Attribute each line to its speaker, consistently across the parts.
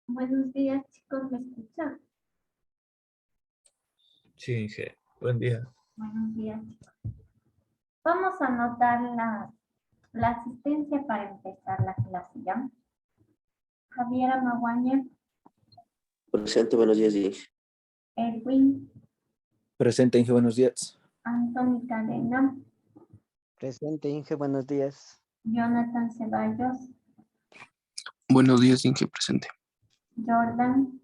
Speaker 1: Buenos días, chicos, ¿me escuchan?
Speaker 2: Sí, Inge. Buen día.
Speaker 1: Buenos días, chicos. Vamos a anotar la asistencia para empezar la clase, ¿ya? Javiera Maguaña,
Speaker 3: Presente, buenos días, Inge.
Speaker 1: Edwin,
Speaker 4: Presente, Inge, buenos días.
Speaker 1: Anthony Cadena,
Speaker 5: Presente, Inge, buenos días.
Speaker 1: Jonathan Ceballos,
Speaker 6: Buenos días, Inge, presente.
Speaker 1: Jordan,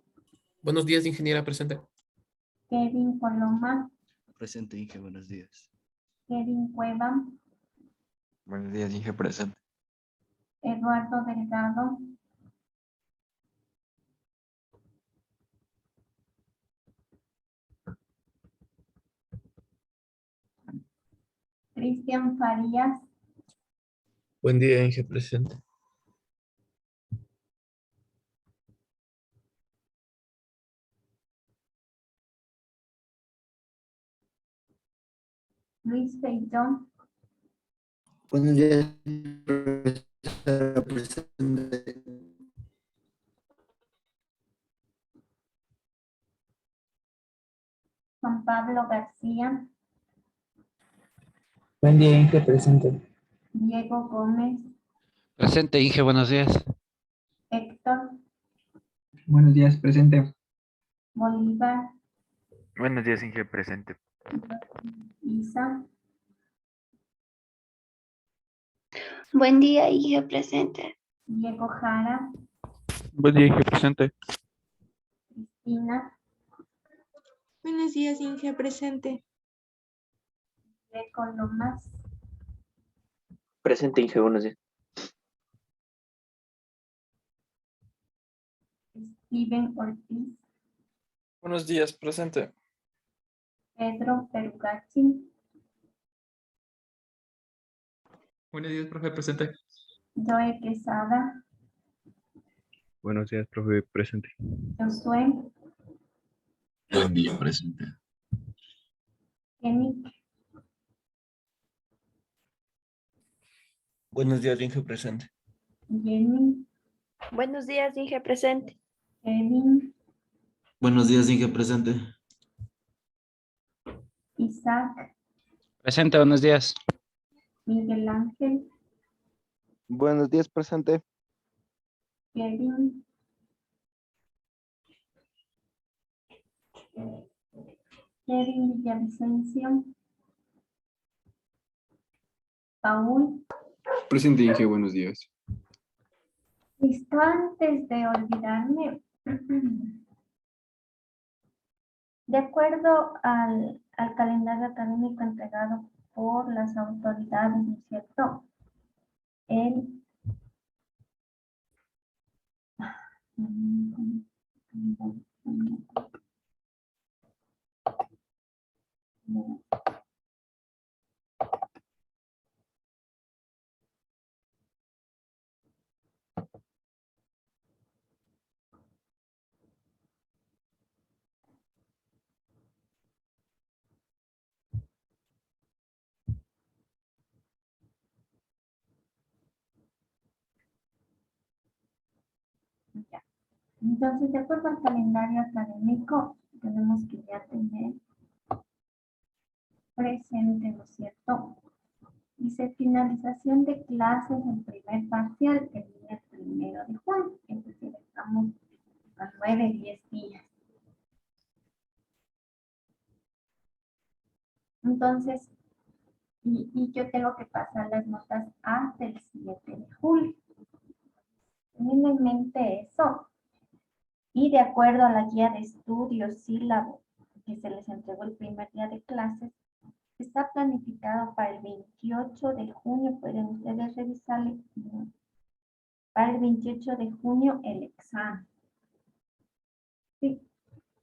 Speaker 6: Buenos días, ingeniera, presente.
Speaker 1: Kevin Coloma,
Speaker 7: Presente, Inge, buenos días.
Speaker 1: Kevin Cueva,
Speaker 7: Buenos días, Inge, presente.
Speaker 1: Eduardo Delgado, Cristian Farías,
Speaker 2: Buen día, Inge, presente.
Speaker 1: Luis Feijón,
Speaker 3: Buenos días, profesora, presente.
Speaker 1: Juan Pablo García,
Speaker 4: Buen día, Inge, presente.
Speaker 1: Diego Gómez,
Speaker 8: Presente, Inge, buenos días.
Speaker 1: Héctor,
Speaker 4: Buenos días, presente.
Speaker 1: Bolívar,
Speaker 9: Buenos días, Inge, presente.
Speaker 1: Isa,
Speaker 10: Buen día, Inge, presente.
Speaker 1: Diego Jara,
Speaker 6: Buen día, Inge, presente.
Speaker 1: Cristina,
Speaker 10: Buenos días, Inge, presente.
Speaker 1: Greco Lomas,
Speaker 3: Presente, Inge, buenos días.
Speaker 1: Steven Ortiz,
Speaker 11: Buenos días, presente.
Speaker 1: Pedro Perugacci,
Speaker 6: Buenos días, profe, presente.
Speaker 1: Joe Quesada,
Speaker 9: Buenos días, profe, presente.
Speaker 1: Josué,
Speaker 7: Buen día, presente.
Speaker 1: Kenick,
Speaker 2: Buenos días, Inge, presente.
Speaker 1: Jenny,
Speaker 10: Buenos días, Inge, presente.
Speaker 1: Kevin,
Speaker 7: Buenos días, Inge, presente.
Speaker 1: Isaac,
Speaker 8: Presente, buenos días.
Speaker 1: Miguel Ángel,
Speaker 5: Buenos días, presente.
Speaker 1: Kevin, Kevin Villavicencio, Paul.
Speaker 6: Presente, Inge, buenos días.
Speaker 1: Listo, antes de olvidarme, de acuerdo al calendario académico entregado por las autoridades, ¿no es cierto? El ya. Entonces, de acuerdo al calendario académico, tenemos que ya tener presente, ¿no es cierto? Dice finalización de clases en primer parcial el día 1 de junio, es decir, estamos a 9, 10 días. Entonces, y yo tengo que pasar las notas hasta el 7 de julio. Teniendo en mente eso, y de acuerdo a la guía de estudios sílabo que se les entregó el primer día de clases, está planificado para el 28 de junio, pueden ustedes revisarle, para el 28 de junio el examen. Sí,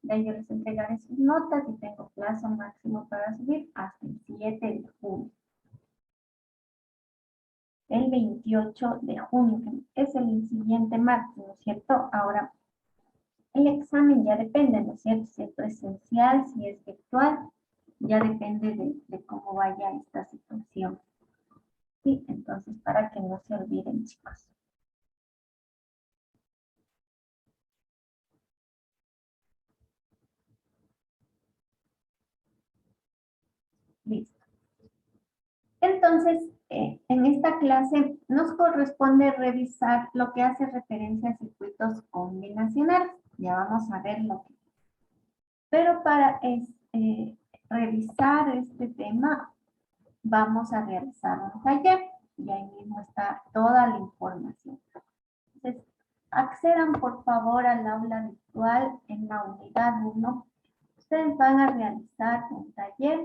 Speaker 1: de ahí yo les entregaré sus notas y tengo plazo máximo para subir hasta el 7 de junio. El 28 de junio, que es el siguiente martes, ¿no es cierto? Ahora, el examen ya depende, ¿no es cierto? Si es presencial, si es virtual, ya depende de cómo vaya esta situación. Sí, entonces para que no se olviden, chicos. Entonces, en esta clase nos corresponde revisar lo que hace referencia a circuitos combinacionales. Ya vamos a ver lo que. Pero para revisar este tema, vamos a realizar un taller. Y ahí mismo está toda la información. Entonces, accedan por favor al aula virtual en la unidad 1. Ustedes van a realizar un taller.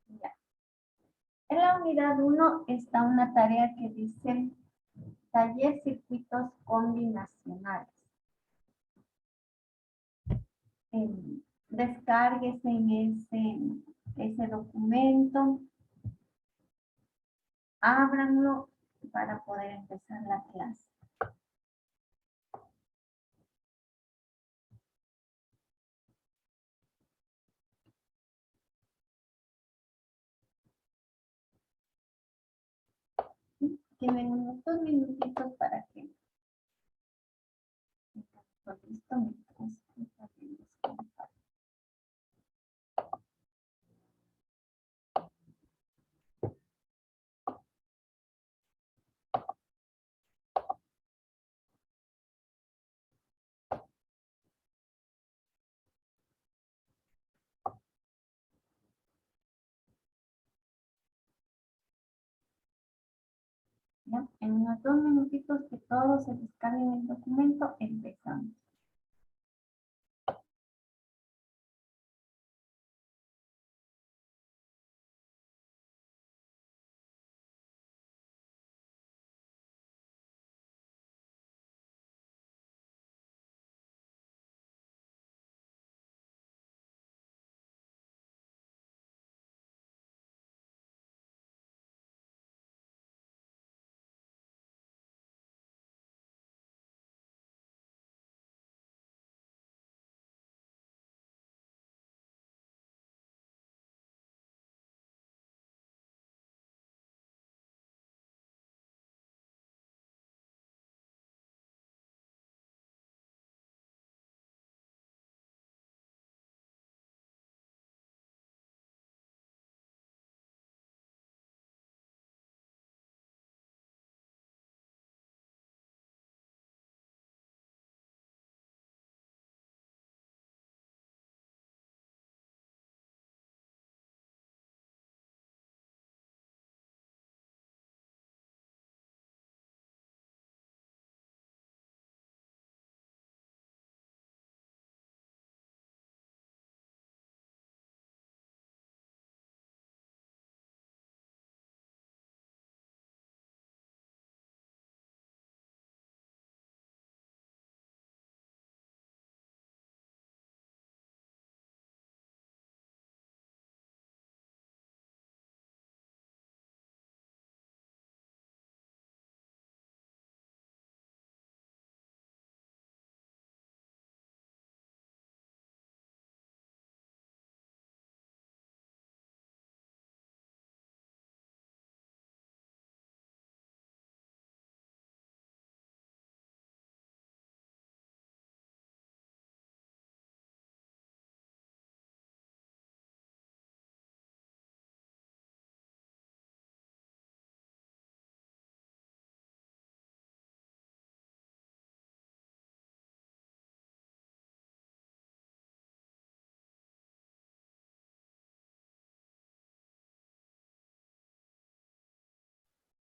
Speaker 1: Ya. En la unidad 1 está una tarea que dice taller circuitos combinacionales. Descárguese en ese documento, ábranlo para poder empezar la clase. Tienen unos 2 minutitos para que listo mientras ¿ya? En unos 2 minutitos que todos se descarguen el documento, empezamos.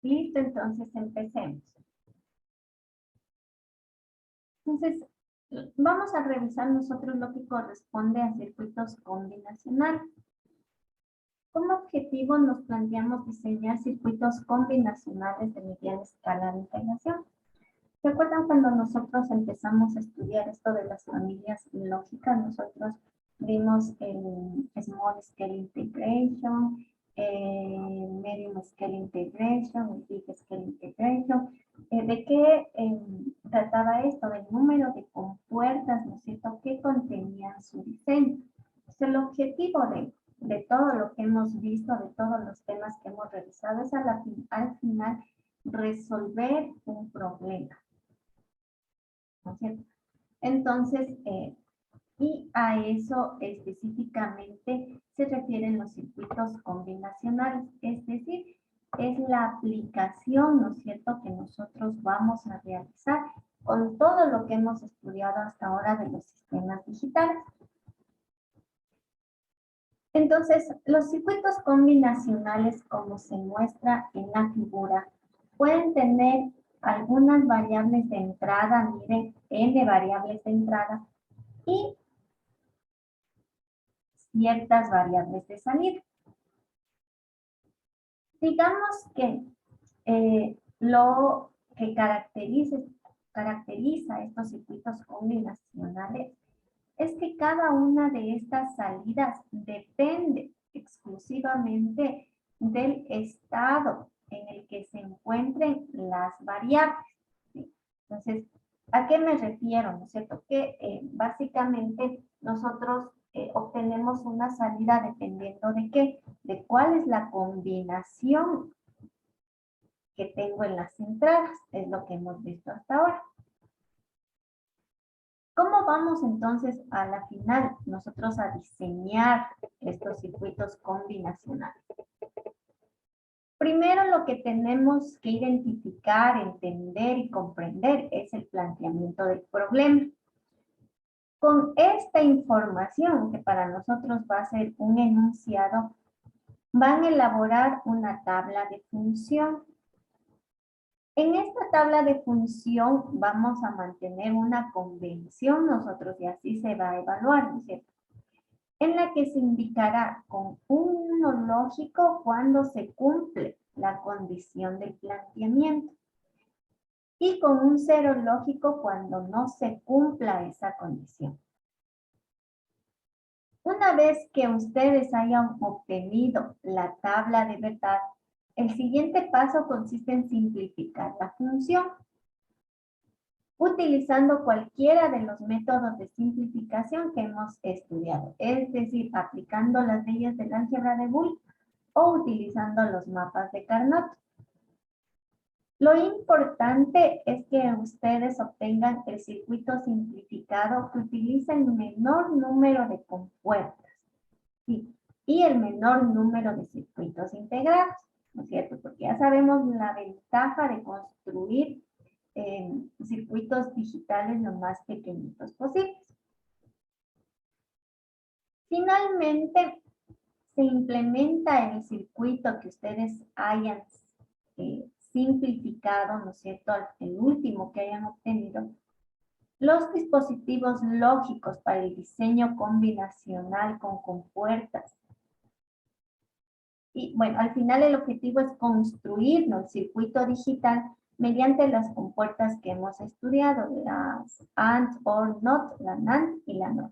Speaker 1: Listo, entonces empecemos. Entonces, vamos a revisar nosotros lo que corresponde a circuitos combinacionales. Como objetivo nos planteamos diseñar circuitos combinacionales de mediana escala de integración. ¿Se acuerdan cuando nosotros empezamos a estudiar esto de las familias lógicas? Nosotros vimos el Small Scale Integration, Medium Scale Integration, el Big Scale Integration. ¿De qué trataba esto? Del número de compuertas, ¿no es cierto?, que contenían su diseño. Entonces, el objetivo de todo lo que hemos visto, de todos los temas que hemos revisado, es al final resolver un problema, ¿no es cierto? Entonces, y a eso específicamente se refieren los circuitos combinacionales, es decir, es la aplicación, ¿no es cierto?, que nosotros vamos a realizar con todo lo que hemos estudiado hasta ahora de los sistemas digitales. Entonces, los circuitos combinacionales, como se muestra en la figura, pueden tener algunas variables de entrada, miren, n variables de entrada, y ciertas variables de salida. Digamos que lo que caracteriza estos circuitos combinacionales es que cada una de estas salidas depende exclusivamente del estado en el que se encuentren las variables, ¿sí? Entonces, ¿a qué me refiero? ¿No es cierto? Que básicamente nosotros obtenemos una salida dependiendo de qué, de cuál es la combinación que tengo en las entradas, es lo que hemos visto hasta ahora. ¿Cómo vamos entonces a la final nosotros a diseñar estos circuitos combinacionales? Primero lo que tenemos que identificar, entender y comprender es el planteamiento del problema. Con esta información, que para nosotros va a ser un enunciado, van a elaborar una tabla de función. En esta tabla de función vamos a mantener una convención nosotros y así se va a evaluar, ¿no es cierto?, en la que se indicará con un 1 lógico cuando se cumple la condición del planteamiento y con un 0 lógico cuando no se cumpla esa condición. Una vez que ustedes hayan obtenido la tabla de verdad, el siguiente paso consiste en simplificar la función, utilizando cualquiera de los métodos de simplificación que hemos estudiado, es decir, aplicando las leyes del álgebra de Boole o utilizando los mapas de Carnot. Lo importante es que ustedes obtengan el circuito simplificado que utiliza el menor número de compuertas, ¿sí?, y el menor número de circuitos integrados, ¿no es cierto? Porque ya sabemos la ventaja de construir circuitos digitales lo más pequeñitos posibles. Finalmente, se implementa el circuito que ustedes hayan simplificado, ¿no es cierto?, el último que hayan obtenido. Los dispositivos lógicos para el diseño combinacional con compuertas. Y bueno, al final el objetivo es construir, ¿no?, el circuito digital mediante las compuertas que hemos estudiado, las AND, OR, NOT, la NAND y la NOT.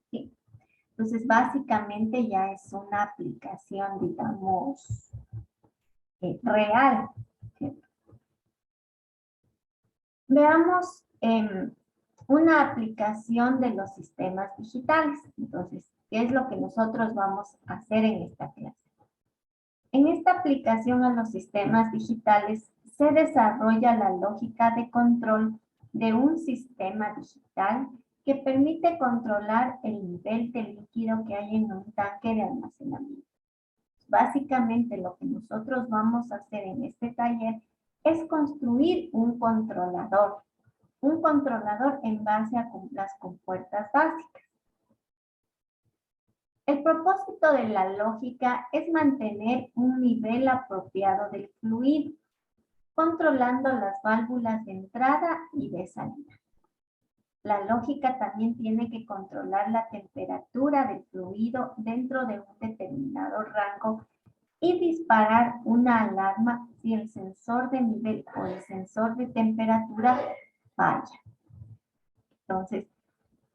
Speaker 1: Sí. Entonces, básicamente ya es una aplicación, digamos, real, ¿sí? Veamos una aplicación de los sistemas digitales. Entonces, ¿qué es lo que nosotros vamos a hacer en esta clase? En esta aplicación a los sistemas digitales se desarrolla la lógica de control de un sistema digital que permite controlar el nivel de líquido que hay en un tanque de almacenamiento. Básicamente lo que nosotros vamos a hacer en este taller es construir un controlador en base a las compuertas básicas. El propósito de la lógica es mantener un nivel apropiado del fluido, controlando las válvulas de entrada y de salida. La lógica también tiene que controlar la temperatura del fluido dentro de un determinado rango y disparar una alarma si el sensor de nivel o el sensor de temperatura falla. Entonces,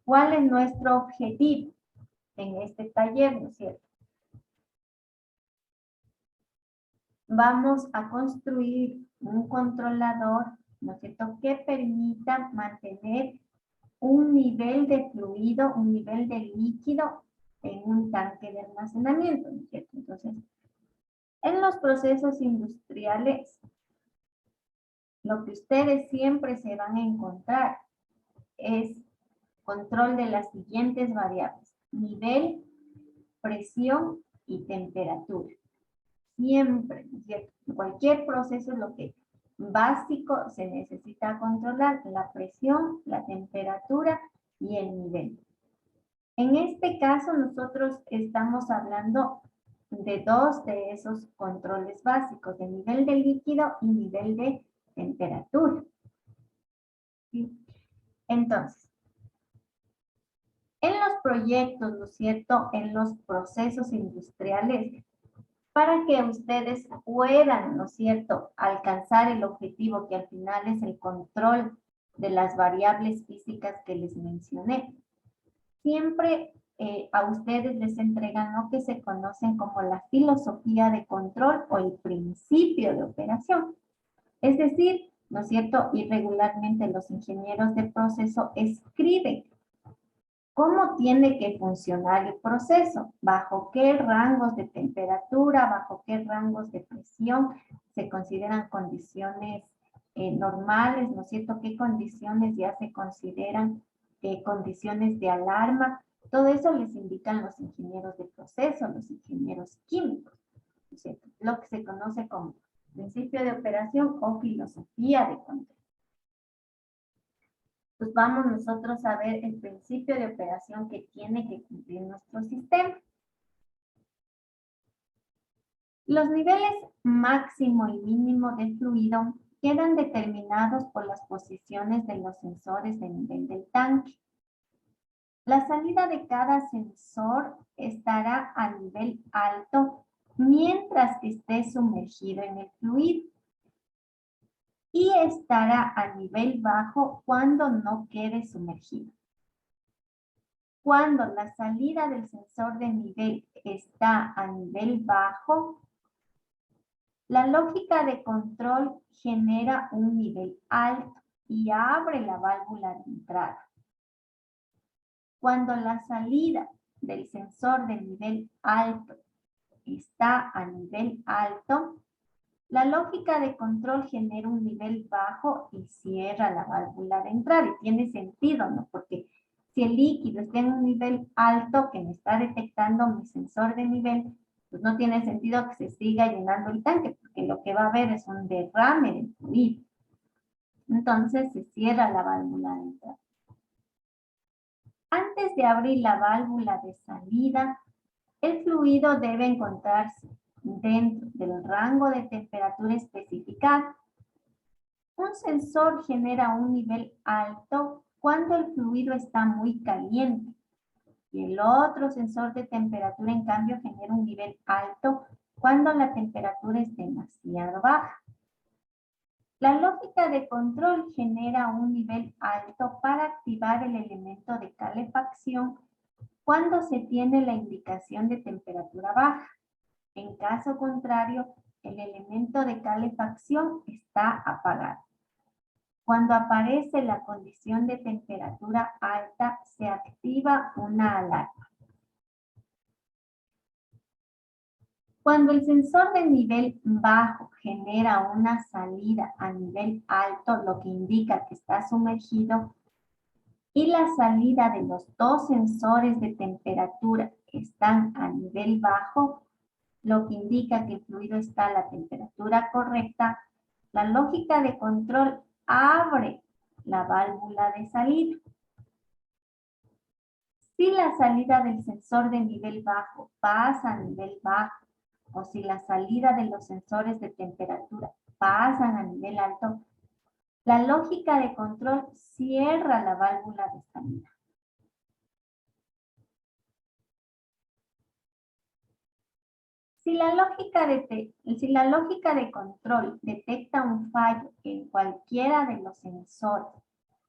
Speaker 1: ¿Cuál es nuestro objetivo en este taller, no es cierto? Vamos a construir un controlador, ¿no es cierto?, que permita mantener un nivel de fluido, un nivel de líquido en un tanque de almacenamiento, ¿no es cierto? Entonces, en los procesos industriales, lo que ustedes siempre se van a encontrar es control de las siguientes variables: nivel, presión y temperatura. Siempre, ¿no es cierto? En cualquier proceso, lo que básico se necesita controlar: la presión, la temperatura y el nivel. En este caso, nosotros estamos hablando de dos de esos controles básicos, de nivel de líquido y nivel de temperatura. ¿Sí? Entonces, en los proyectos, ¿no es cierto?, en los procesos industriales, para que ustedes puedan, ¿no es cierto?, alcanzar el objetivo que al final es el control de las variables físicas que les mencioné, siempre a ustedes les entregan lo que se conocen como la filosofía de control o el principio de operación. Es decir, ¿no es cierto?, irregularmente los ingenieros de proceso escriben cómo tiene que funcionar el proceso, bajo qué rangos de temperatura, bajo qué rangos de presión se consideran condiciones normales, ¿no es cierto?, qué condiciones ya se consideran condiciones de alarma. Todo eso les indican los ingenieros de proceso, los ingenieros químicos, ¿no es cierto?, lo que se conoce como principio de operación o filosofía de control. Pues vamos nosotros a ver el principio de operación que tiene que cumplir nuestro sistema. Los niveles máximo y mínimo de fluido quedan determinados por las posiciones de los sensores de nivel del tanque. La salida de cada sensor estará a nivel alto mientras que esté sumergido en el fluido, y estará a nivel bajo cuando no quede sumergido. Cuando la salida del sensor de nivel está a nivel bajo, la lógica de control genera un nivel alto y abre la válvula de entrada. Cuando la salida del sensor de nivel alto está a nivel alto, la lógica de control genera un nivel bajo y cierra la válvula de entrada. Y tiene sentido, ¿no? Porque si el líquido está en un nivel alto que me está detectando mi sensor de nivel, pues no tiene sentido que se siga llenando el tanque, porque lo que va a haber es un derrame del fluido. Entonces se cierra la válvula de entrada. Antes de abrir la válvula de salida, el fluido debe encontrarse dentro del rango de temperatura especificado. Un sensor genera un nivel alto cuando el fluido está muy caliente, y el otro sensor de temperatura, en cambio, genera un nivel alto cuando la temperatura es demasiado baja. La lógica de control genera un nivel alto para activar el elemento de calefacción cuando se tiene la indicación de temperatura baja. En caso contrario, el elemento de calefacción está apagado. Cuando aparece la condición de temperatura alta, se activa una alarma. Cuando el sensor de nivel bajo genera una salida a nivel alto, lo que indica que está sumergido, y la salida de los dos sensores de temperatura están a nivel bajo, lo que indica que el fluido está a la temperatura correcta, la lógica de control abre la válvula de salida. Si la salida del sensor de nivel bajo pasa a nivel bajo, o si la salida de los sensores de temperatura pasan a nivel alto, la lógica de control cierra la válvula de salida. Si la lógica de control detecta un fallo en cualquiera de los sensores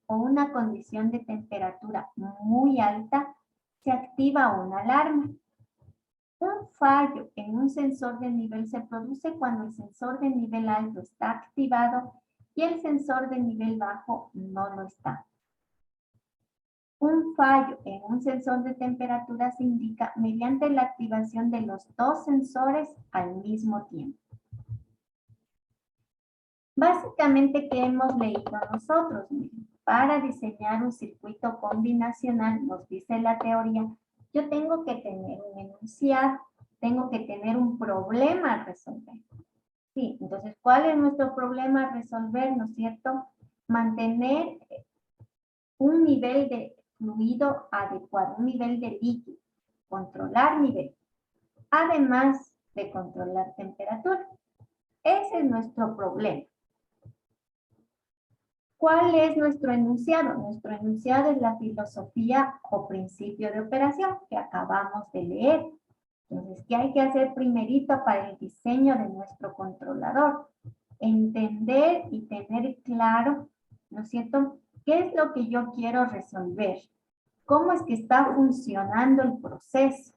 Speaker 1: o una condición de temperatura muy alta, se activa una alarma. Un fallo en un sensor de nivel se produce cuando el sensor de nivel alto está activado y el sensor de nivel bajo no lo está. Un fallo en un sensor de temperatura se indica mediante la activación de los dos sensores al mismo tiempo. Básicamente, ¿qué hemos leído nosotros? Miren, para diseñar un circuito combinacional, nos dice la teoría, yo tengo que tener un enunciado, tengo que tener un problema a resolver. Sí, entonces, ¿cuál es nuestro problema a resolver, no es cierto? Mantener un nivel de fluido adecuado, un nivel de líquido, controlar nivel, además de controlar temperatura. Ese es nuestro problema. ¿Cuál es nuestro enunciado? Nuestro enunciado es la filosofía o principio de operación que acabamos de leer. Entonces, ¿qué hay que hacer primerito para el diseño de nuestro controlador? Entender y tener claro, ¿no es cierto?, ¿qué es lo que yo quiero resolver? ¿Cómo es que está funcionando el proceso?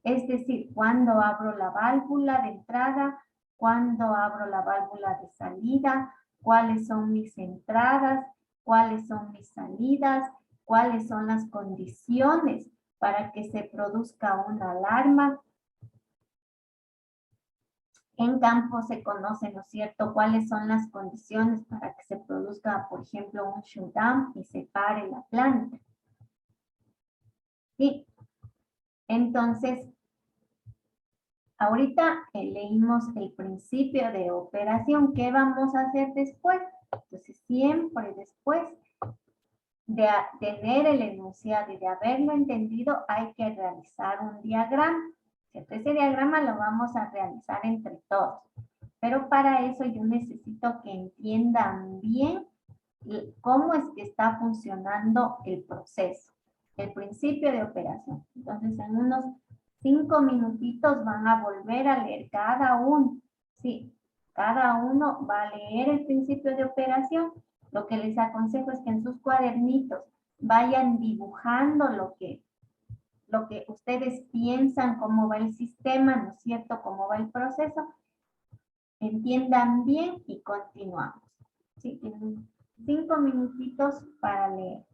Speaker 1: Es decir, ¿cuándo abro la válvula de entrada? ¿Cuándo abro la válvula de salida? ¿Cuáles son mis entradas? ¿Cuáles son mis salidas? ¿Cuáles son las condiciones para que se produzca una alarma? En campo se conoce, ¿no es cierto?, cuáles son las condiciones para que se produzca, por ejemplo, un shutdown y se pare la planta. Sí. Entonces, ahorita leímos el principio de operación. ¿Qué vamos a hacer después? Entonces, siempre después de tener el enunciado y de haberlo entendido, hay que realizar un diagrama. ¿Cierto? Ese diagrama lo vamos a realizar entre todos. Pero para eso yo necesito que entiendan bien cómo es que está funcionando el proceso, el principio de operación. Entonces, en unos 5 minutitos van a volver a leer cada uno. Sí, cada uno va a leer el principio de operación. Lo que les aconsejo es que en sus cuadernitos vayan dibujando lo que ustedes piensan, cómo va el sistema, ¿no es cierto?, cómo va el proceso. Entiendan bien y continuamos. Sí, tienen 5 minutitos para leer.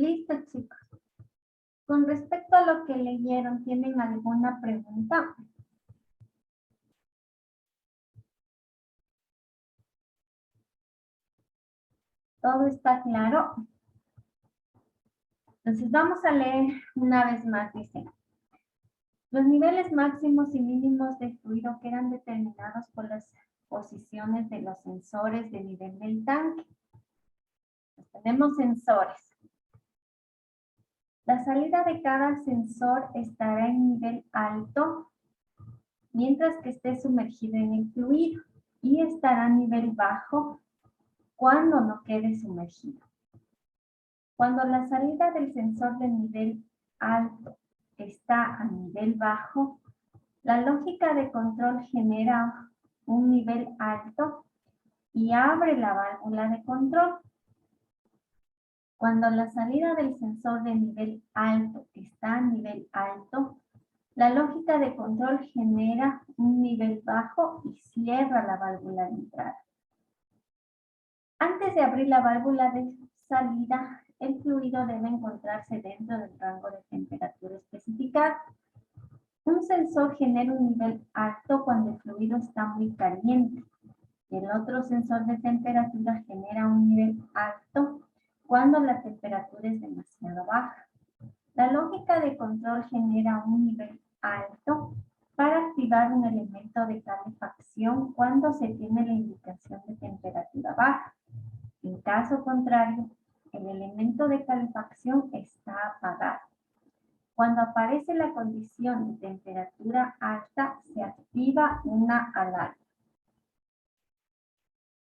Speaker 1: Listo, chicos. Con respecto a lo que leyeron, ¿tienen alguna pregunta? ¿Todo está claro? Entonces vamos a leer una vez más. Dice, los niveles máximos y mínimos de fluido quedan determinados por las posiciones de los sensores de nivel del tanque. Pues tenemos sensores. La salida de cada sensor estará en nivel alto mientras que esté sumergido en el fluido y estará a nivel bajo cuando no quede sumergido. Cuando la salida del sensor de nivel alto está a nivel bajo, la lógica de control genera un nivel alto y abre la válvula de control. Cuando la salida del sensor de nivel alto está a nivel alto, la lógica de control genera un nivel bajo y cierra la válvula de entrada. Antes de abrir la válvula de salida, el fluido debe encontrarse dentro del rango de temperatura especificado. Un sensor genera un nivel alto cuando el fluido está muy caliente. El otro sensor de temperatura genera un nivel alto cuando la temperatura es demasiado baja. La lógica de control genera un nivel alto para activar un elemento de calefacción cuando se tiene la indicación de temperatura baja. En caso contrario, el elemento de calefacción está apagado. Cuando aparece la condición de temperatura alta, se activa una alarma.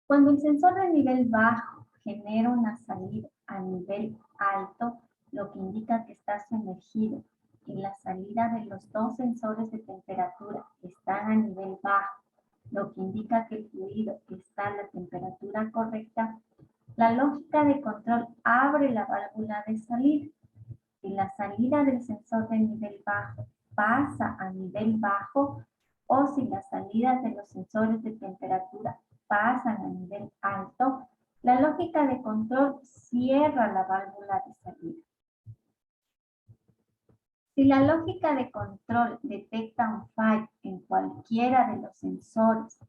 Speaker 1: Cuando el sensor de nivel bajo genera una salida a nivel alto, lo que indica que está sumergido, y la salida de los dos sensores de temperatura están a nivel bajo, lo que indica que el fluido está a la temperatura correcta, la lógica de control abre la válvula de salida. Si la salida del sensor de nivel bajo pasa a nivel bajo, o si las salidas de los sensores de temperatura pasan a nivel alto, la lógica de control cierra la válvula de salida. Si la lógica de control detecta un fallo en cualquiera de los sensores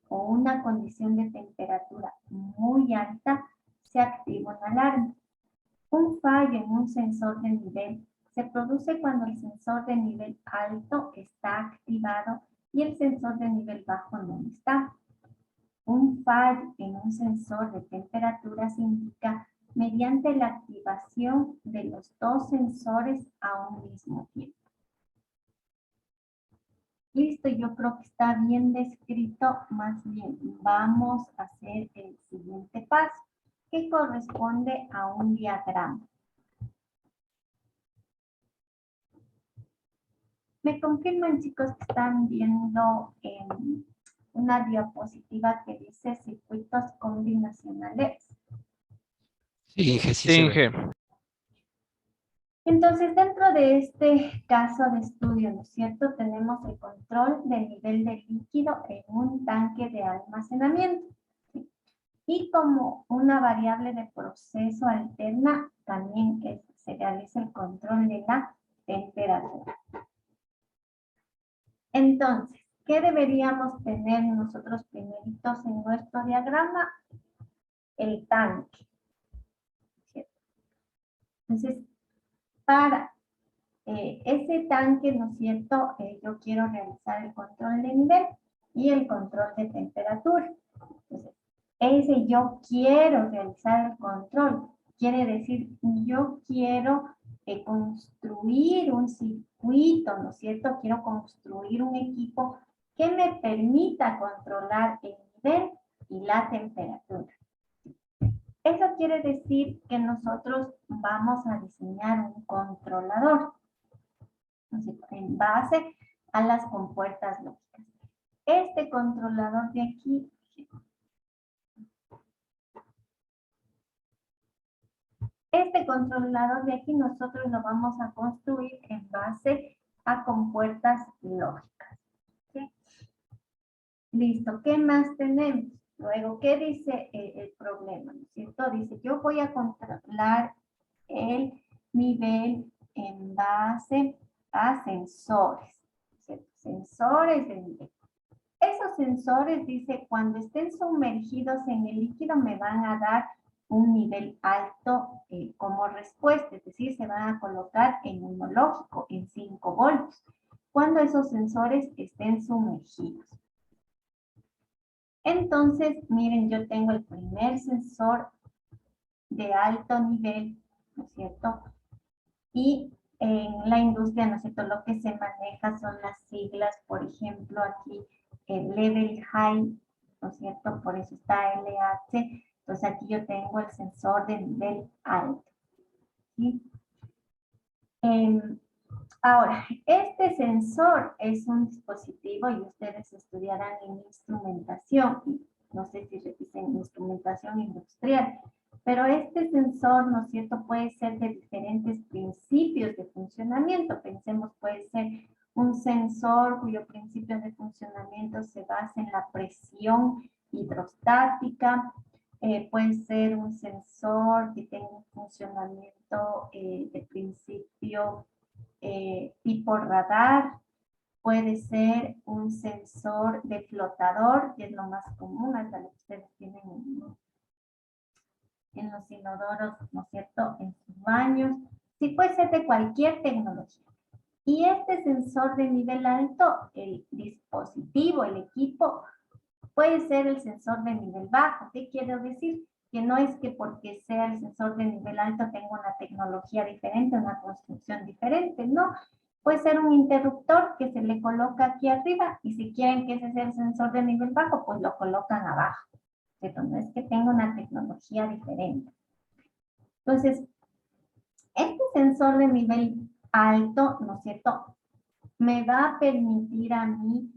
Speaker 1: o una condición de temperatura muy alta, se activa una alarma. Un fallo en un sensor de nivel se produce cuando el sensor de nivel alto está activado y el sensor de nivel bajo no está. Un fallo en un sensor de temperatura se indica mediante la activación de los dos sensores a un mismo tiempo. Listo, yo creo que está bien descrito. Más bien, vamos a hacer el siguiente paso, que corresponde a un diagrama. Me confirman, chicos, que están viendo una diapositiva que dice circuitos combinacionales.
Speaker 8: Sí, Inge, sí
Speaker 6: Sí,
Speaker 8: se ve.
Speaker 6: Inge.
Speaker 1: Entonces, dentro de este caso de estudio, ¿no es cierto? Tenemos el control del nivel de líquido en un tanque de almacenamiento. ¿Sí? Y como una variable de proceso alterna, también se realiza el control de la temperatura. Entonces, ¿qué deberíamos tener nosotros primeritos en nuestro diagrama? El tanque. ¿Cierto? Entonces, para ese tanque, ¿no es cierto? Yo quiero realizar el control de nivel y el control de temperatura. Entonces, ese yo quiero realizar el control. Quiere decir, yo quiero construir un circuito, ¿no es cierto? Quiero construir un equipo que me permita controlar el nivel y la temperatura. Eso quiere decir que nosotros vamos a diseñar un controlador, en base a las compuertas lógicas. Este controlador de aquí, nosotros lo vamos a construir en base a compuertas lógicas. ¿Sí? Listo, ¿qué más tenemos? Luego, ¿qué dice el problema? ¿No es cierto? Dice, yo voy a controlar el nivel en base a sensores, ¿cierto? Sensores de nivel. Esos sensores, dice, cuando estén sumergidos en el líquido me van a dar un nivel alto como respuesta, es decir, se van a colocar en inmunológico, en 5 voltios, cuando esos sensores estén sumergidos. Entonces, miren, yo tengo el primer sensor de alto nivel, ¿no es cierto? Y en la industria, ¿no es cierto?, lo que se maneja son las siglas, por ejemplo, aquí el level high, ¿no es cierto? Por eso está LH. Entonces aquí yo tengo el sensor de nivel alto, ¿sí? Ahora, este sensor es un dispositivo y ustedes estudiarán en instrumentación, no sé si dicen instrumentación industrial, pero este sensor, ¿no es cierto?, puede ser de diferentes principios de funcionamiento. Pensemos, puede ser un sensor cuyo principio de funcionamiento se basa en la presión hidrostática, puede ser un sensor que tenga un funcionamiento de principio tipo radar, puede ser un sensor de flotador, que es lo más común, hasta lo que ustedes tienen en los inodoros, ¿no es cierto?, en sus baños. Sí, puede ser de cualquier tecnología. Y este sensor de nivel alto, el dispositivo, el equipo, puede ser el sensor de nivel bajo. ¿Qué quiero decir? Que no es que porque sea el sensor de nivel alto tenga una tecnología diferente, una construcción diferente, no. Puede ser un interruptor que se le coloca aquí arriba y si quieren que ese sea el sensor de nivel bajo, pues lo colocan abajo. Pero no es que tenga una tecnología diferente. Entonces, este sensor de nivel alto, ¿no es cierto?, me va a permitir a mí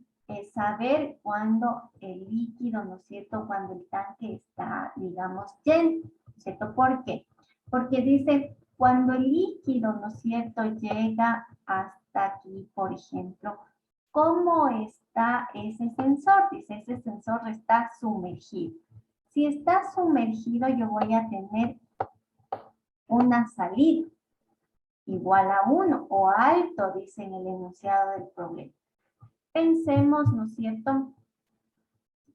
Speaker 1: saber cuando el líquido, ¿no es cierto?, cuando el tanque está, digamos, lleno, ¿no es cierto? ¿Por qué? Porque dice, cuando el líquido, ¿no es cierto?, llega hasta aquí, por ejemplo, ¿cómo está ese sensor? Dice, ese sensor está sumergido. Si está sumergido, yo voy a tener una salida igual a 1 o alto, dice en el enunciado del problema. Pensemos, ¿no es cierto?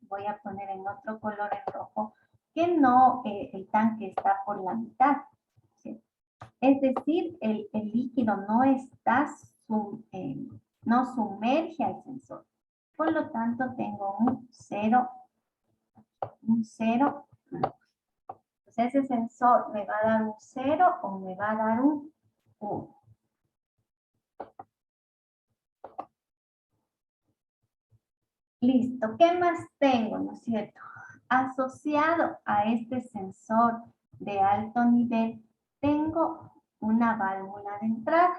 Speaker 1: Voy a poner en otro color en rojo, que no, el tanque está por la mitad, ¿sí? Es decir, el líquido no está, no sumerge al sensor. Por lo tanto, tengo un 0. Entonces, ese sensor me va a dar un 0 o me va a dar un 1. Listo, ¿qué más tengo, no es cierto? Asociado a este sensor de alto nivel, tengo una válvula de entrada.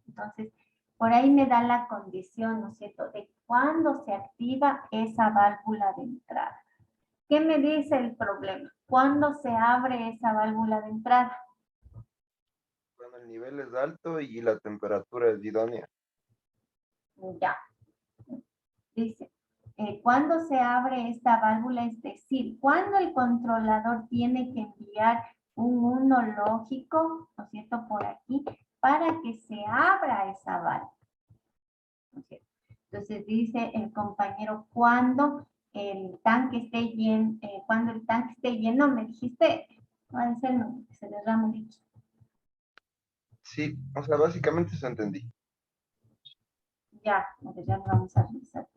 Speaker 1: Entonces, por ahí me da la condición, ¿no es cierto?, de cuándo se activa esa válvula de entrada. ¿Qué me dice el problema? ¿Cuándo se abre esa válvula de entrada?
Speaker 5: Cuando el nivel es alto y la temperatura es idónea.
Speaker 1: Ya. Dice, cuando se abre esta válvula, es decir, cuando el controlador tiene que enviar un 1 lógico, ¿no es cierto?, por aquí, para que se abra esa válvula. ¿No es cierto? Entonces dice el compañero, cuando el tanque esté lleno, me dijiste, va a ser no, que se derrame el líquido.
Speaker 5: Sí, o sea, básicamente eso entendí.
Speaker 1: Ya, ya lo vamos a revisar.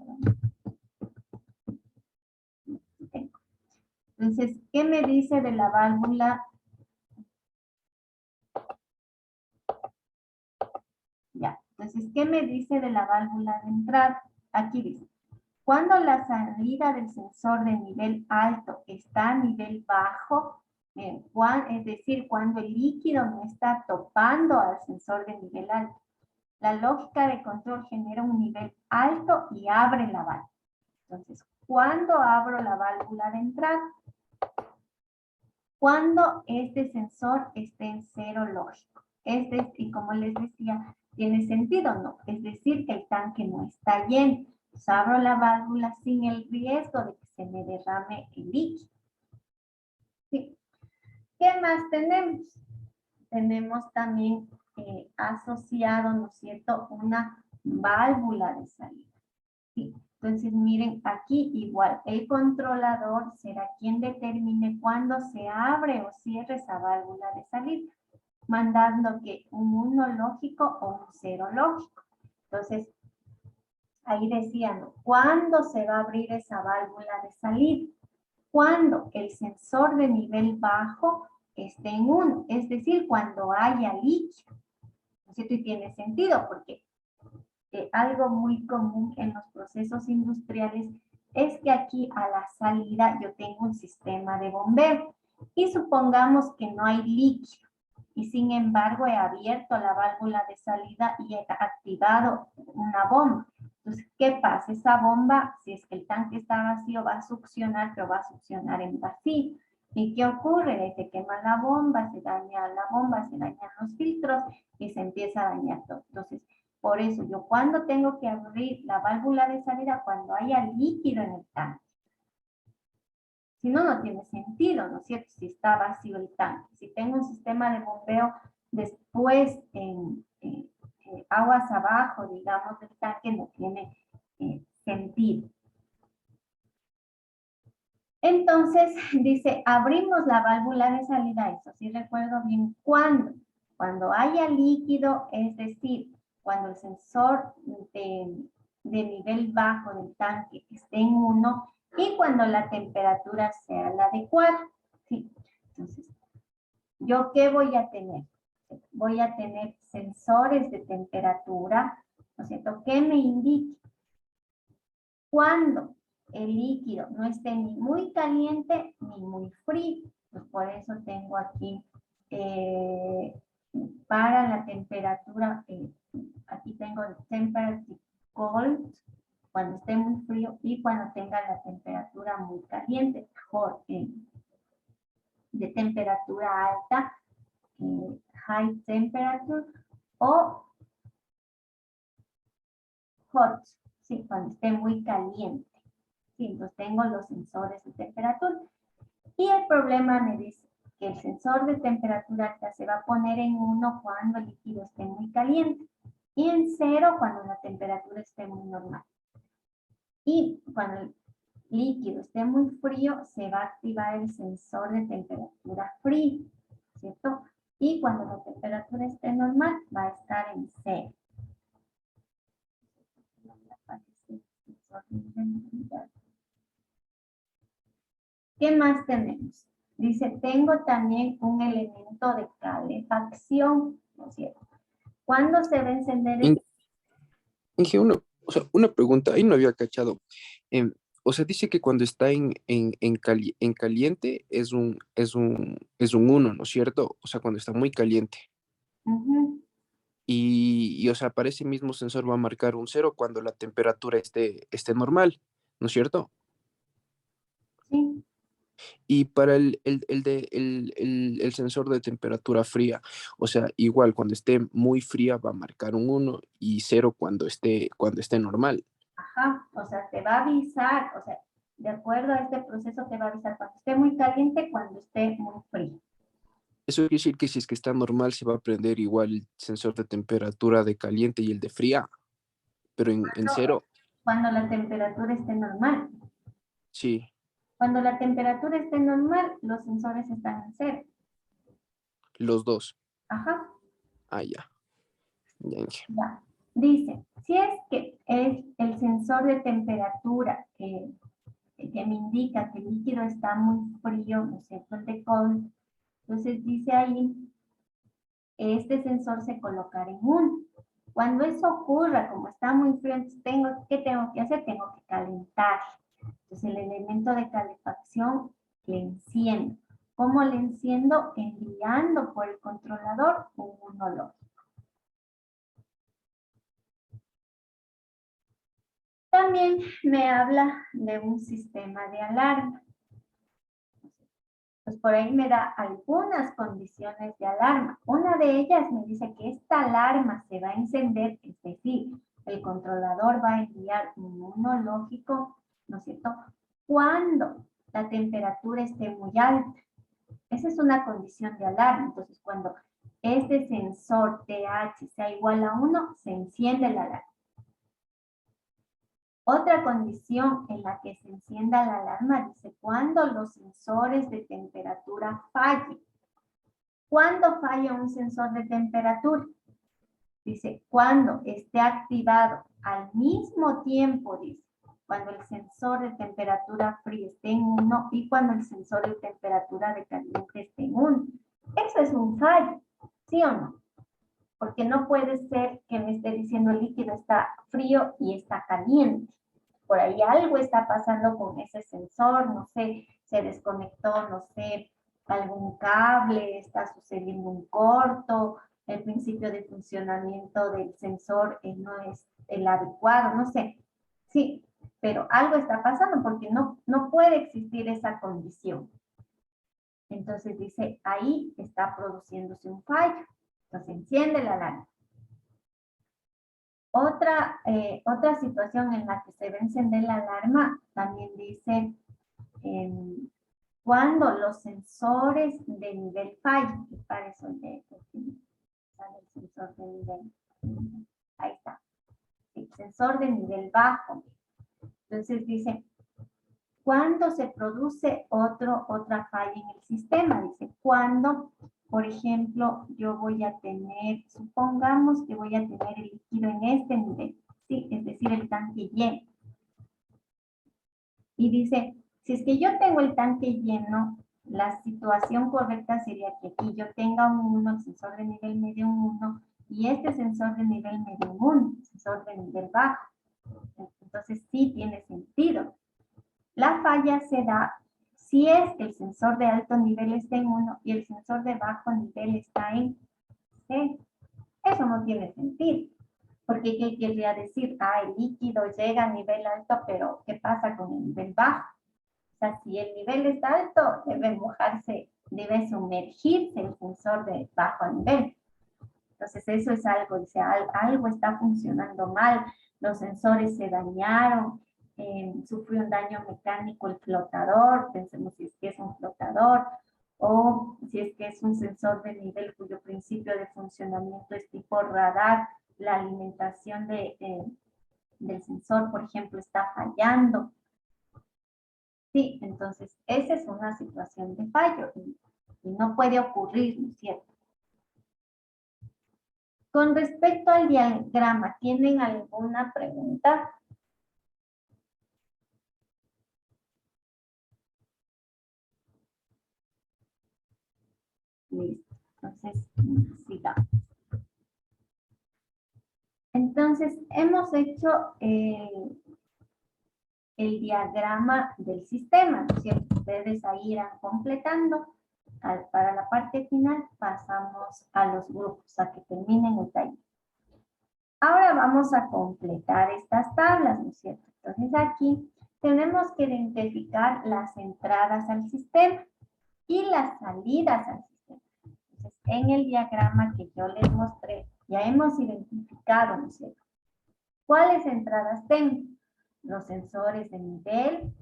Speaker 1: Entonces, ¿qué me dice de la válvula? Ya, entonces, ¿qué me dice de la válvula de entrada? Aquí dice, cuando la salida del sensor de nivel alto está a nivel bajo, es decir, cuando el líquido no está topando al sensor de nivel alto, la lógica de control genera un nivel alto y abre la válvula. Entonces, ¿cuándo abro la válvula de entrada? Cuando este sensor esté en 0 lógico. Y como les decía, ¿tiene sentido? No. Es decir, que el tanque no está lleno. Pues abro la válvula sin el riesgo de que se me derrame el líquido. ¿Sí? ¿Qué más tenemos? tenemos también asociado, ¿no es cierto?, una válvula de salida. ¿Sí? Entonces, miren, aquí igual, el controlador será quien determine cuándo se abre o cierre esa válvula de salida, mandando que un 1 lógico o un 0 lógico. Entonces, ahí decían, ¿cuándo se va a abrir esa válvula de salida? Cuando el sensor de nivel bajo esté en 1, es decir, cuando haya líquido. ¿No es cierto? Y tiene sentido porque algo muy común en los procesos industriales es que aquí a la salida yo tengo un sistema de bombeo y supongamos que no hay líquido y sin embargo he abierto la válvula de salida y he activado una bomba. Entonces, ¿qué pasa? Esa bomba, si es que el tanque está vacío, va a succionar, pero va a succionar en vacío. ¿Y qué ocurre? Se quema la bomba, se dañan los filtros y se empieza a dañar todo. Entonces, por eso yo cuando tengo que abrir la válvula de salida, cuando haya líquido en el tanque. Si no, no tiene sentido, ¿no es cierto? Si está vacío el tanque. Si tengo un sistema de bombeo después en aguas abajo, digamos, del tanque, no tiene sentido. Entonces, dice, abrimos la válvula de salida, eso sí recuerdo bien, ¿cuándo? Cuando haya líquido, es decir, cuando el sensor de nivel bajo del tanque esté en 1 y cuando la temperatura sea la adecuada. ¿Sí? Entonces, ¿yo qué voy a tener? Voy a tener sensores de temperatura, ¿no es cierto?, que me indiquen cuando el líquido no esté ni muy caliente ni muy frío. Pues por eso tengo aquí para la temperatura, aquí tengo el temperature cold, cuando esté muy frío y cuando tenga la temperatura muy caliente, hot, de temperatura alta, high temperature, o hot, sí, cuando esté muy caliente. Sí, entonces tengo los sensores de temperatura. Y el problema me dice que el sensor de temperatura alta se va a poner en 1 cuando el líquido esté muy caliente y en 0 cuando la temperatura esté muy normal. Y cuando el líquido esté muy frío, se va a activar el sensor de temperatura fría, ¿cierto? Y cuando la temperatura esté normal, va a estar en 0. ¿Qué más tenemos? Dice, tengo también un elemento de calefacción, ¿no es cierto? ¿Cuándo se va a encender el...
Speaker 12: Inge, una pregunta, ahí no había cachado. O sea, dice que cuando está en caliente es un 1, ¿no es cierto? O sea, cuando está muy caliente.
Speaker 1: Ujú.
Speaker 12: Y, o sea, para ese mismo sensor va a marcar un 0 cuando la temperatura esté normal, ¿no es cierto?
Speaker 1: Sí.
Speaker 12: Y para el sensor de temperatura fría, o sea, igual cuando esté muy fría va a marcar un 1 y 0 cuando esté normal.
Speaker 1: Ajá, o sea, te va a avisar, o sea, de acuerdo a este proceso te va a avisar cuando esté muy caliente, cuando esté muy frío.
Speaker 12: Eso quiere decir que si es que está normal se va a prender igual el sensor de temperatura de caliente y el de fría, pero en 0,
Speaker 1: Cuando la temperatura esté normal.
Speaker 12: sí,
Speaker 1: Cuando la temperatura esté normal, los sensores están en 0.
Speaker 12: los dos.
Speaker 1: Ajá.
Speaker 12: Ah, ya. Inge.
Speaker 1: Ya. Dice, si es que es el sensor de temperatura que me indica que el líquido está muy frío, ¿no es cierto?, el de cold, entonces dice ahí, este sensor se colocará en 1. Cuando eso ocurra, como está muy frío, entonces ¿qué tengo que hacer? Tengo que calentar. Entonces el elemento de calefacción le enciendo. ¿Cómo le enciendo? Enviando por el controlador un 1 lógico. También me habla de un sistema de alarma. Pues por ahí me da algunas condiciones de alarma. Una de ellas me dice que esta alarma se va a encender, es decir, el controlador va a enviar un 1 lógico, ¿no es cierto?, cuando la temperatura esté muy alta. Esa es una condición de alarma. Entonces, cuando este sensor TH sea igual a 1, se enciende la alarma. Otra condición en la que se encienda la alarma dice cuando los sensores de temperatura fallen. ¿Cuándo falla un sensor de temperatura? Dice, cuando esté activado al mismo tiempo, dice, cuando el sensor de temperatura fría esté en 1 y cuando el sensor de temperatura de caliente esté en 1. Eso es un fallo, ¿sí o no? Porque no puede ser que me esté diciendo el líquido está frío y está caliente. Por ahí algo está pasando con ese sensor, no sé, se desconectó, no sé, algún cable, está sucediendo un corto, el principio de funcionamiento del sensor no es el adecuado, no sé. Sí, pero algo está pasando porque no puede existir esa condición. Entonces dice, ahí está produciéndose un fallo. Entonces enciende la alarma. Otra situación en la que se va a encender la alarma también dice cuando los sensores de nivel fallan. Y para eso sale el sensor de nivel. Ahí está. El sensor de nivel bajo. Entonces dice, cuando se produce otra falla en el sistema, dice, cuando, por ejemplo, yo voy a tener, supongamos que voy a tener el líquido en este nivel, ¿sí? Es decir, el tanque lleno. Y dice, si es que yo tengo el tanque lleno, la situación correcta sería que aquí yo tenga un 1, el sensor de nivel medio un 1, y este sensor de nivel medio un 1, el sensor de nivel bajo. Entonces sí tiene sentido. La falla se da si es que el sensor de alto nivel está en 1 y el sensor de bajo nivel está en 0. Eso no tiene sentido. Porque ¿qué querría decir? El líquido llega a nivel alto, pero ¿qué pasa con el nivel bajo? O sea, si el nivel está alto, debe mojarse, debe sumergirse el sensor de bajo nivel. Entonces eso es algo, dice, algo está funcionando mal, los sensores se dañaron, sufrió un daño mecánico el flotador, pensemos si es que es un flotador, o si es que es un sensor de nivel cuyo principio de funcionamiento es tipo radar, la alimentación del sensor, por ejemplo, está fallando. Sí, entonces esa es una situación de fallo y no puede ocurrir, ¿no es cierto? Con respecto al diagrama, ¿tienen alguna pregunta? Listo, entonces sigamos. Entonces, hemos hecho el diagrama del sistema, ¿no es cierto? Ustedes ahí irán completando. Para la parte final pasamos a los grupos, a que terminen el taller. Ahora vamos a completar estas tablas, ¿no es cierto? Entonces aquí tenemos que identificar las entradas al sistema y las salidas al sistema. Entonces, en el diagrama que yo les mostré, ya hemos identificado, ¿no es cierto? ¿Cuáles entradas tengo? Los sensores de nivel,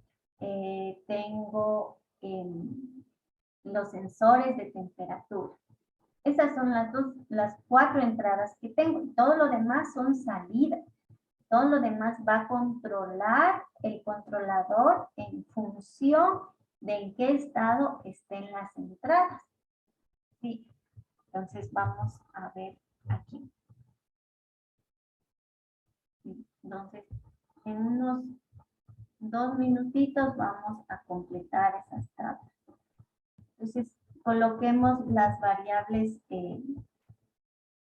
Speaker 1: tengo los sensores de temperatura. Esas son las 4 entradas que tengo. Y todo lo demás son salidas. Todo lo demás va a controlar el controlador en función de en qué estado estén las entradas. Sí. Entonces vamos a ver aquí. Entonces, en unos 2 minutitos vamos a completar esas tablas. Entonces, coloquemos las variables,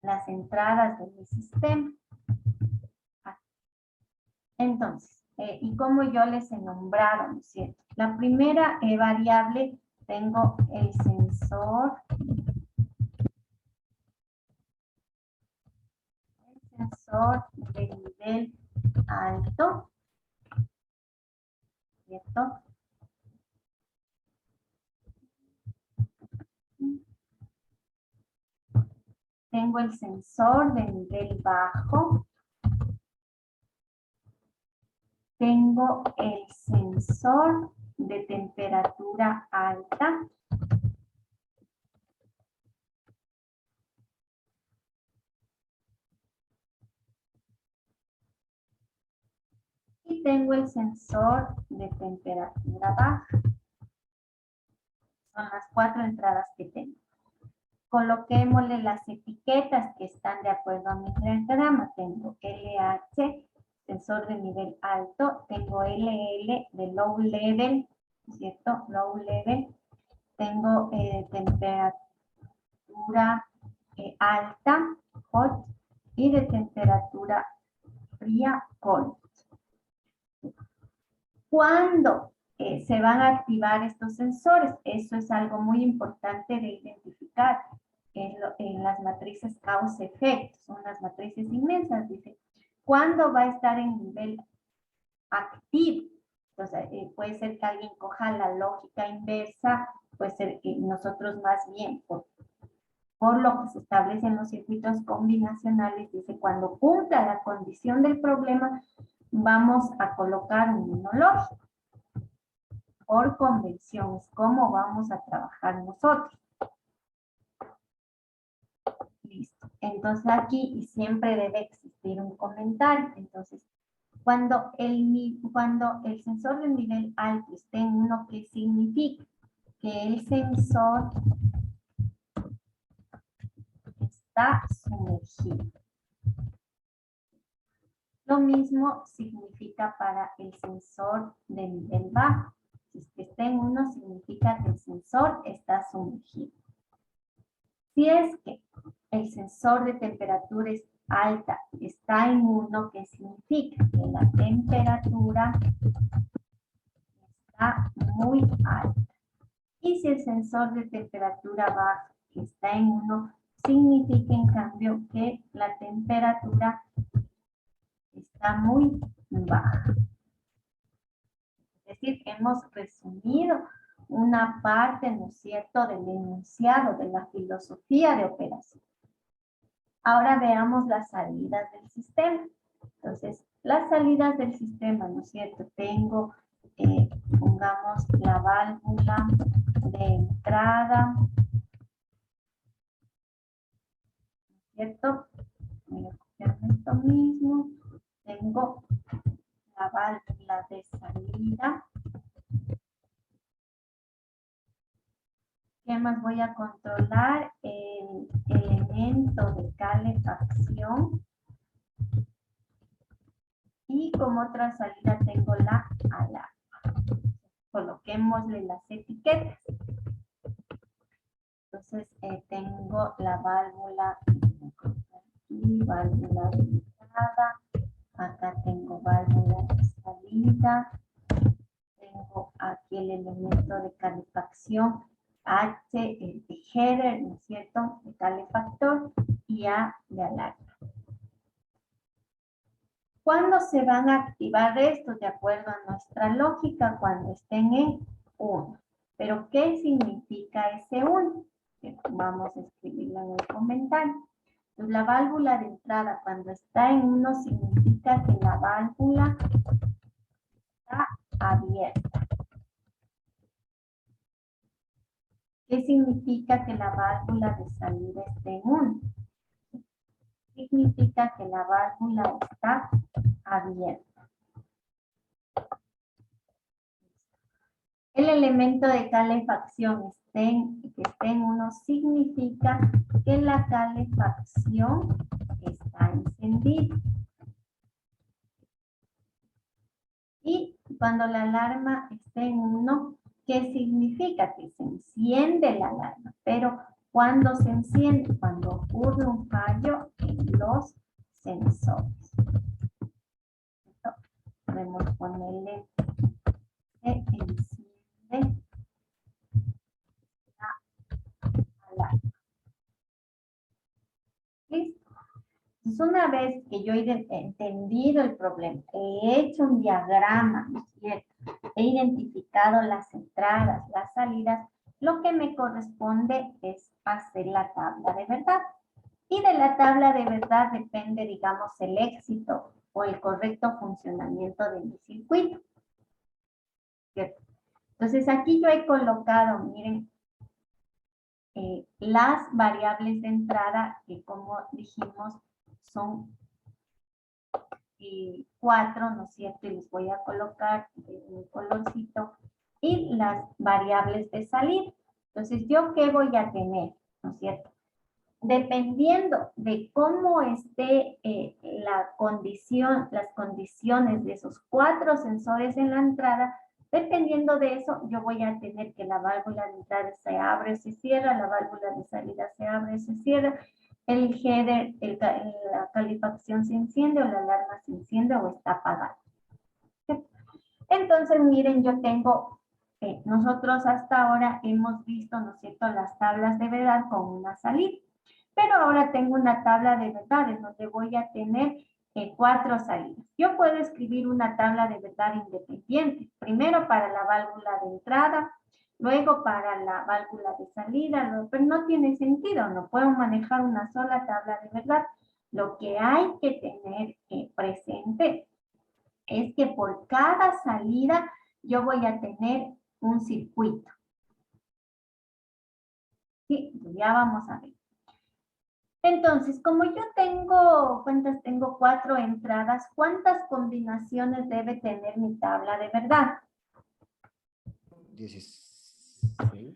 Speaker 1: las entradas del sistema. Entonces, y como yo les he nombrado, ¿no es cierto? La primera variable, tengo el sensor. El sensor de nivel alto, ¿cierto? Tengo el sensor de nivel bajo. Tengo el sensor de temperatura alta. tengo el sensor de temperatura baja. Son las 4 entradas que tengo. Coloquémosle las etiquetas que están de acuerdo a mi diagrama. Tengo LH, sensor de nivel alto. Tengo LL de low level, ¿cierto? Low level. Tengo temperatura alta, hot, y de temperatura fría, cold. ¿Cuándo se van a activar estos sensores? Eso es algo muy importante de identificar en las matrices causa-efecto. Son las matrices inmensas, dice. ¿Cuándo va a estar en nivel activo? Entonces, puede ser que alguien coja la lógica inversa, puede ser que nosotros más bien, por lo que se establece en los circuitos combinacionales, dice, cuando cumpla la condición del problema, vamos a colocar un monológico. Por convención, es cómo vamos a trabajar nosotros. Listo. Entonces aquí, y siempre debe existir un comentario. Entonces, cuando el sensor de nivel alto esté en 1, ¿qué significa? Que el sensor está sumergido. Lo mismo significa para el sensor de nivel bajo. Si es que está en 1, significa que el sensor está sumergido. Si es que el sensor de temperatura es alta está en 1, ¿qué significa? Que la temperatura está muy alta. Y si el sensor de temperatura baja está en 1, significa en cambio que la temperatura está muy baja. Es decir, hemos resumido una parte, ¿no es cierto?, del enunciado de la filosofía de operación. Ahora veamos las salidas del sistema. Entonces, las salidas del sistema, ¿no es cierto? Tengo, pongamos, la válvula de entrada, ¿no es cierto? Voy a copiar esto mismo. Tengo la válvula de salida. ¿Qué más voy a controlar? El elemento de calefacción. Y como otra salida tengo la alarma. Coloquémosle las etiquetas. Entonces tengo la válvula aquí, válvula de entrada. Acá tengo válvula de salida. Tengo aquí el elemento de calefacción. H, el de header, ¿no es cierto?, de calefactor, y A de alarma. ¿Cuándo se van a activar estos? De acuerdo a nuestra lógica, cuando estén en 1. ¿Pero qué significa ese 1? Vamos a escribirlo en el comentario. Entonces, la válvula de entrada, cuando está en 1, significa que la válvula está abierta. ¿Qué significa que la válvula de salida esté en 1? Significa que la válvula está abierta. El elemento de calefacción que esté en 1 significa que la calefacción está encendida. Y cuando la alarma esté en 1, ¿qué significa? Que se enciende la alarma. Pero ¿cuándo se enciende? Cuando ocurre un fallo en los sensores. Podemos ponerle se enciende la alarma. ¿Listo? Entonces, una vez que yo he entendido el problema, he hecho un diagrama, ¿no es cierto?, he identificado las entradas, las salidas, lo que me corresponde es hacer la tabla de verdad. Y de la tabla de verdad depende, digamos, el éxito o el correcto funcionamiento de mi circuito. ¿Cierto? Entonces, aquí yo he colocado, miren, las variables de entrada que, como dijimos, son 4, ¿no es cierto? Y les voy a colocar un colorcito y las variables de salida. Entonces, ¿yo qué voy a tener? ¿No es cierto? Dependiendo de cómo esté la condición, las condiciones de esos 4 sensores en la entrada, dependiendo de eso, yo voy a tener que la válvula de entrada se abre, se cierra, la válvula de salida se abre, se cierra, el header, la calefacción se enciende o la alarma se enciende o está apagada. Entonces, miren, yo tengo, nosotros hasta ahora hemos visto, ¿no es cierto?, las tablas de verdad con una salida. Pero ahora tengo una tabla de verdad en donde voy a tener 4 salidas. Yo puedo escribir una tabla de verdad independiente. Primero para la válvula de entrada, luego para la válvula de salida, pero no tiene sentido, no puedo manejar una sola tabla de verdad. Lo que hay que tener presente es que por cada salida yo voy a tener un circuito. Sí, ya vamos a ver. Entonces, como yo tengo, ¿cuántas tengo? 4 entradas. ¿Cuántas combinaciones debe tener mi tabla de verdad?
Speaker 3: 16.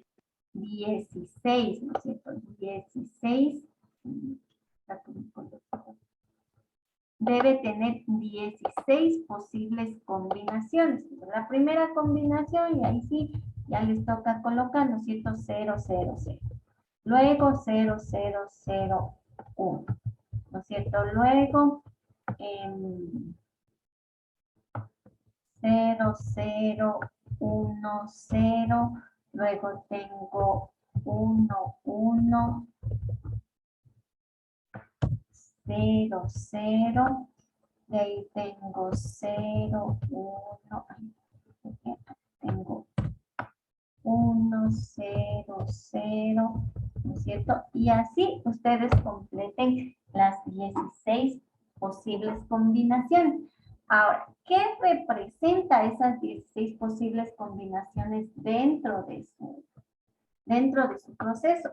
Speaker 1: 16, ¿no es cierto? 16. Debe tener 16 posibles combinaciones. La primera combinación, y ahí sí, ya les toca colocar, ¿no es cierto? 0, 0, 0. Luego 0, 0, 0, 1. ¿No es cierto? Luego 0, 0, 1, 0. Luego tengo 1, 1. 0, 0. De ahí tengo 0, 1. Tengo 1, 0, 0, ¿no es cierto? Y así ustedes completen las 16 posibles combinaciones. Ahora, ¿qué representa esas 16 posibles combinaciones dentro de su proceso?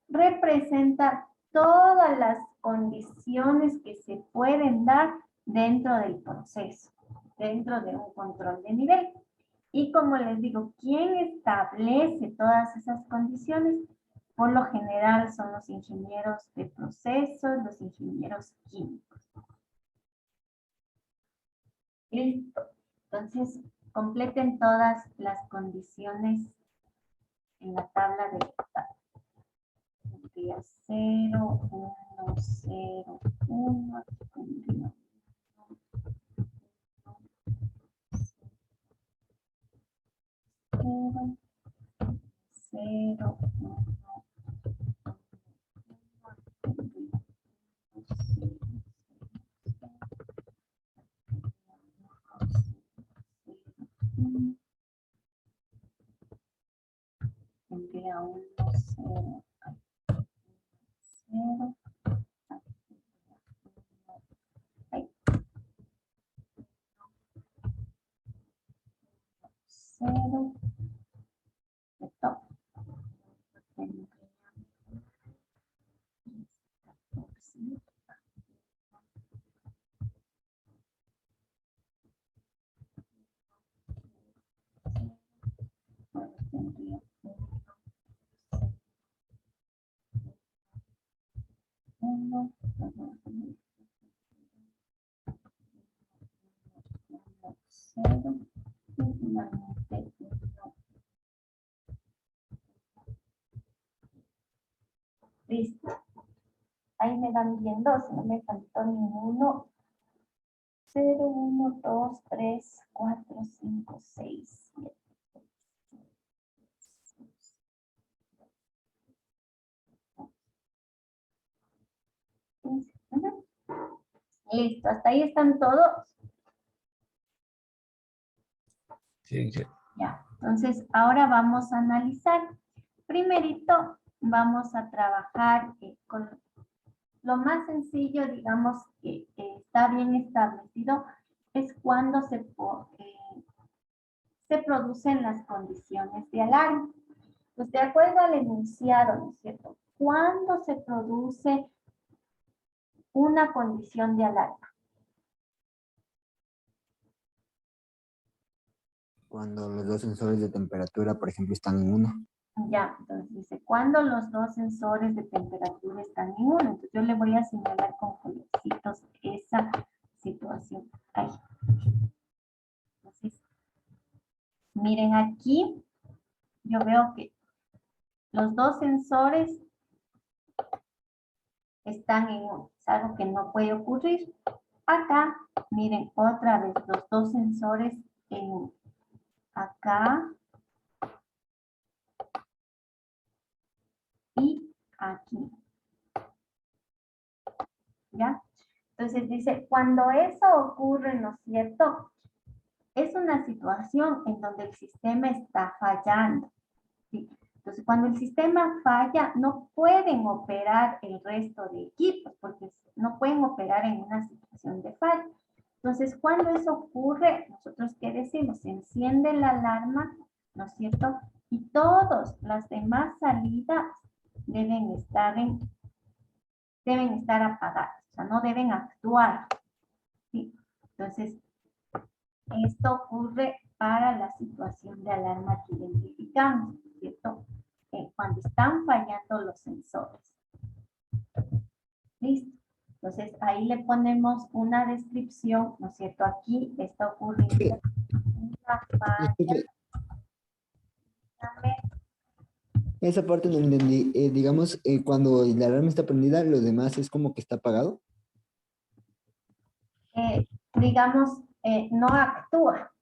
Speaker 1: Representa todas las condiciones que se pueden dar dentro del proceso, dentro de un control de nivel. Y como les digo, ¿quién establece todas esas condiciones? Por lo general son los ingenieros de procesos, los ingenieros químicos. Listo. Entonces, completen todas las condiciones en la tabla de verdad. 0, 1, 0, 1. 0, 0, 1, 0, 0. Listo. Ahí me van viendo, si no me faltó ninguno. 0, 1, 2, 3, 4, 5, 6, 7. Listo, hasta ahí están todos.
Speaker 2: Sí,
Speaker 1: Ya, entonces ahora vamos a analizar. Primerito vamos a trabajar con lo más sencillo, digamos, que está bien establecido, es cuando se producen las condiciones de alarma. Pues de acuerdo al enunciado, ¿no es cierto? ¿Cuándo se produce una condición de alarma?
Speaker 3: Cuando los dos sensores de temperatura, por ejemplo, están en 1.
Speaker 1: Ya, entonces dice, cuando los dos sensores de temperatura están en 1. Entonces yo le voy a señalar con colorcitos esa situación. Ahí. Entonces, miren aquí, yo veo que los dos sensores están en 1. Es algo que no puede ocurrir. Acá, miren, otra vez, los dos sensores en 1. Acá y aquí. ¿Ya? Entonces dice, cuando eso ocurre, ¿no es cierto? Es una situación en donde el sistema está fallando. ¿Sí? Entonces, cuando el sistema falla, no pueden operar el resto de equipos, porque no pueden operar en una situación de falla. Entonces, cuando eso ocurre, nosotros, ¿qué decimos? Se enciende la alarma, ¿no es cierto? Y todas las demás salidas deben estar apagadas, o sea, no deben actuar. ¿Sí? Entonces, esto ocurre para la situación de alarma que identificamos, ¿cierto? Cuando están fallando los sensores. ¿Listo? Entonces, ahí le ponemos una descripción, ¿no es cierto? Aquí está ocurriendo una falla.
Speaker 3: Esa parte no entendí. Digamos, cuando la alarma está prendida, lo demás es como que está apagado.
Speaker 1: Digamos, no actúa.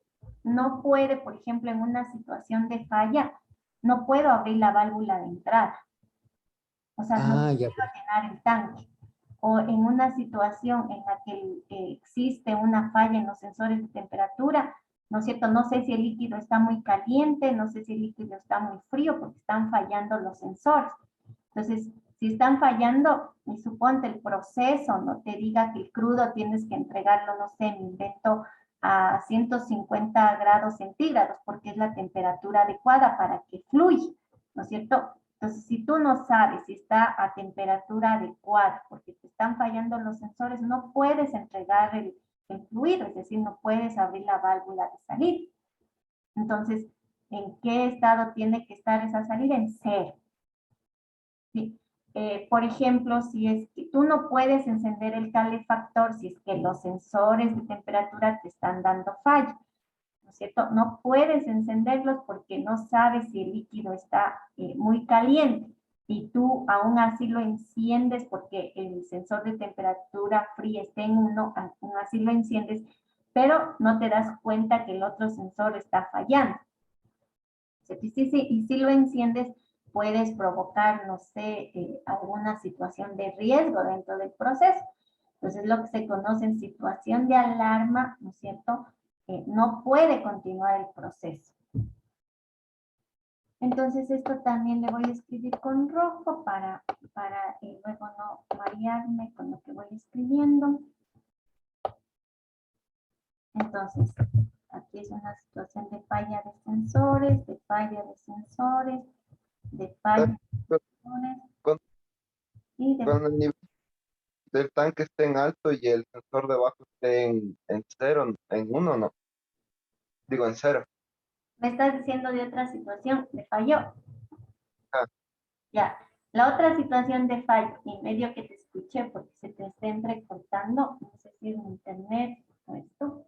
Speaker 1: No puede, por ejemplo, en una situación de falla, no puedo abrir la válvula de entrada. O sea, no puedo llenar el tanque. O en una situación en la que existe una falla en los sensores de temperatura, ¿no es cierto? No sé si el líquido está muy caliente, no sé si el líquido está muy frío, porque están fallando los sensores. Entonces, si están fallando, y suponte el proceso, no te diga que el crudo tienes que entregarlo, no sé, me invento a 150 grados centígrados, porque es la temperatura adecuada para que fluya, ¿no es cierto? Entonces, si tú no sabes si está a temperatura adecuada, porque te están fallando los sensores, no puedes entregar el fluido, es decir, no puedes abrir la válvula de salida. Entonces, ¿en qué estado tiene que estar esa salida? En 0. ¿Sí? Por ejemplo, si es que tú no puedes encender el calefactor, si es que los sensores de temperatura te están dando fallo, ¿no es cierto? No puedes encenderlos porque no sabes si el líquido está muy caliente y tú aún así lo enciendes porque el sensor de temperatura fría está en 1, aún así lo enciendes, pero no te das cuenta que el otro sensor está fallando. Y si lo enciendes, puedes provocar, no sé, alguna situación de riesgo dentro del proceso. Entonces, lo que se conoce en situación de alarma, ¿no es cierto? No puede continuar el proceso. Entonces, esto también le voy a escribir con rojo para luego no marearme con lo que voy escribiendo. Entonces, aquí es una situación de falla de sensores, de falla de sensores, de falla de sensores y de...
Speaker 5: Cuando el nivel del tanque esté en alto y el sensor de abajo esté en 0, en 1, no. Digo en 0.
Speaker 1: Me estás diciendo de otra situación, de fallo.
Speaker 5: Ah.
Speaker 1: Ya, la otra situación de fallo, y medio que te escuché porque se te está entrecortando, no sé si es en internet o esto.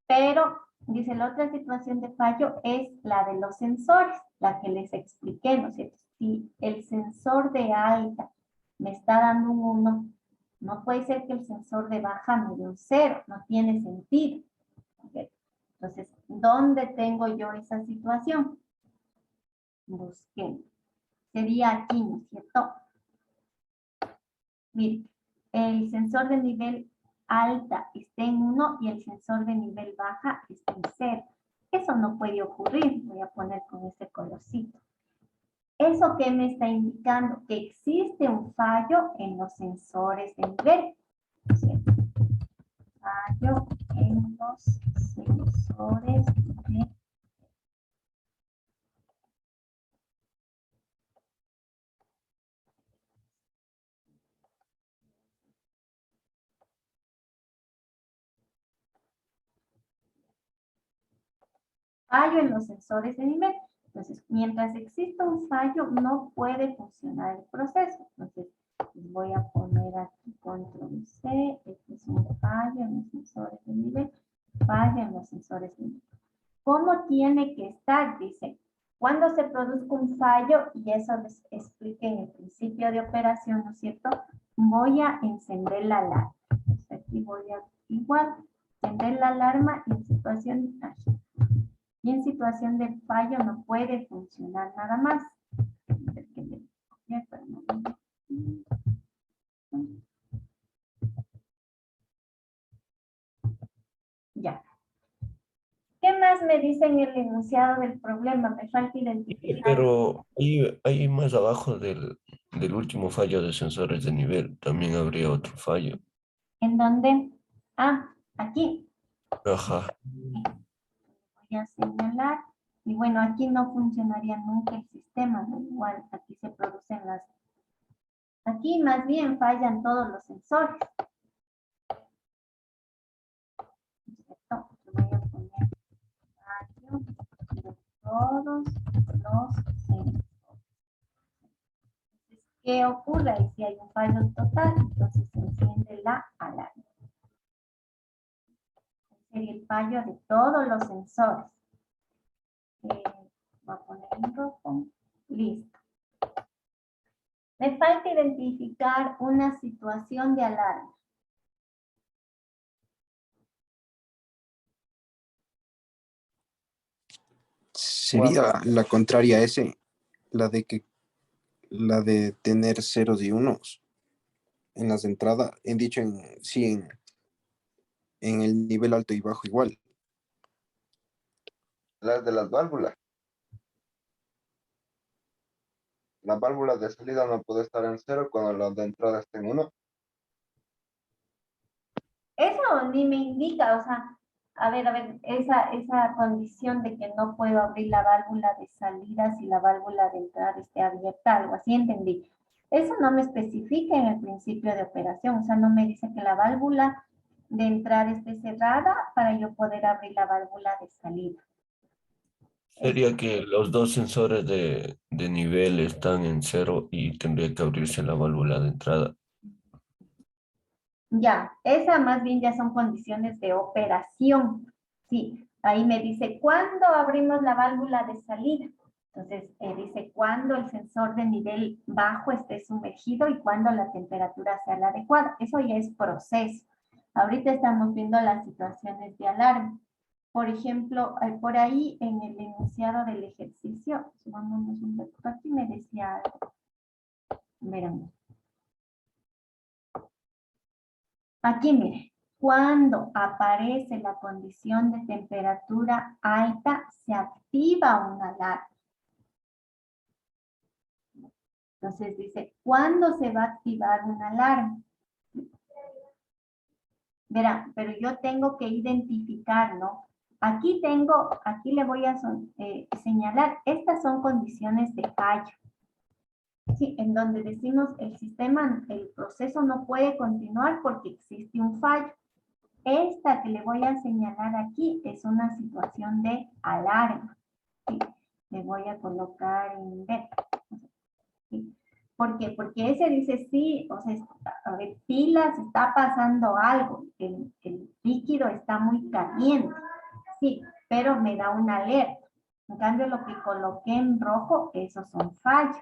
Speaker 1: Pero, dice, la otra situación de fallo es la de los sensores, la que les expliqué, ¿no es cierto? Si el sensor de alta me está dando un 1, no puede ser que el sensor de baja me dé un 0, no tiene sentido. ¿Okay? Entonces, ¿dónde tengo yo esa situación? Busquemos. Sería aquí, ¿no es cierto? Mire, el sensor de nivel alta está en 1 y el sensor de nivel baja está en 0. Eso no puede ocurrir. Voy a poner con este colorcito. ¿Eso qué me está indicando? Que existe un fallo en los sensores de nivel. ¿Cierto? Fallo en los sensores de fallo en los sensores de nivel. Entonces, mientras exista un fallo, no puede funcionar el proceso. Entonces, voy a poner aquí control C, este es un fallo en los sensores de nivel, fallo en los sensores de nivel. ¿Cómo tiene que estar? Dice, cuando se produzca un fallo, y eso les expliqué en el principio de operación, ¿no es cierto? Voy a encender la alarma. Entonces, aquí voy a igual encender la alarma y en situación de fallo no puede funcionar nada más. Ya. ¿Qué más me dice en el enunciado del problema? Me falta identificar.
Speaker 2: Pero ahí más abajo del último fallo de sensores de nivel también habría otro fallo.
Speaker 1: ¿En dónde? Ah, aquí.
Speaker 2: Ajá.
Speaker 1: Voy a señalar. Y bueno, aquí no funcionaría nunca el sistema, ¿no? Igual aquí se producen las... Aquí más bien fallan todos los sensores. ¿Cierto? Voy a poner fallo de todos los sensores. ¿Qué ocurre? Y si hay un fallo total, entonces se enciende la alarma. Sería el fallo de todos los sensores. Voy a poner en rojo. Listo. Me falta identificar una situación de alarma.
Speaker 12: Sería la contraria a ese, la de tener ceros y unos en las entradas, en el nivel alto y bajo igual.
Speaker 5: Las de las válvulas. La válvula de salida no puede estar en 0 cuando la de entrada está en 1.
Speaker 1: Eso ni me indica, o sea, a ver, esa condición de que no puedo abrir la válvula de salida si la válvula de entrada esté abierta, algo así, entendí. Eso no me especifica en el principio de operación, o sea, no me dice que la válvula de entrada esté cerrada para yo poder abrir la válvula de salida.
Speaker 2: Sería que los dos sensores de nivel están en 0 y tendría que abrirse la válvula de entrada.
Speaker 1: Ya, esa más bien ya son condiciones de operación. Sí, ahí me dice, ¿cuándo abrimos la válvula de salida? Entonces, dice, cuando el sensor de nivel bajo esté sumergido y cuando la temperatura sea la adecuada. Eso ya es proceso. Ahorita estamos viendo las situaciones de alarma. Por ejemplo, por ahí en el enunciado del ejercicio, subámonos un poco, aquí me decía algo. Verán. Aquí mire, cuando aparece la condición de temperatura alta, se activa una alarma. Entonces dice, ¿cuándo se va a activar una alarma? Verán, pero yo tengo que identificar, ¿no? Aquí le voy a señalar, estas son condiciones de fallo. Sí, en donde decimos el sistema, el proceso no puede continuar porque existe un fallo. Esta que le voy a señalar aquí es una situación de alarma. ¿Sí? Le voy a colocar en B. ¿Sí? ¿Por qué? Porque ese dice sí, o sea, a ver, pilas, está pasando algo, el líquido está muy caliente. Sí, pero me da una alerta. En cambio, lo que coloqué en rojo, esos son fallos.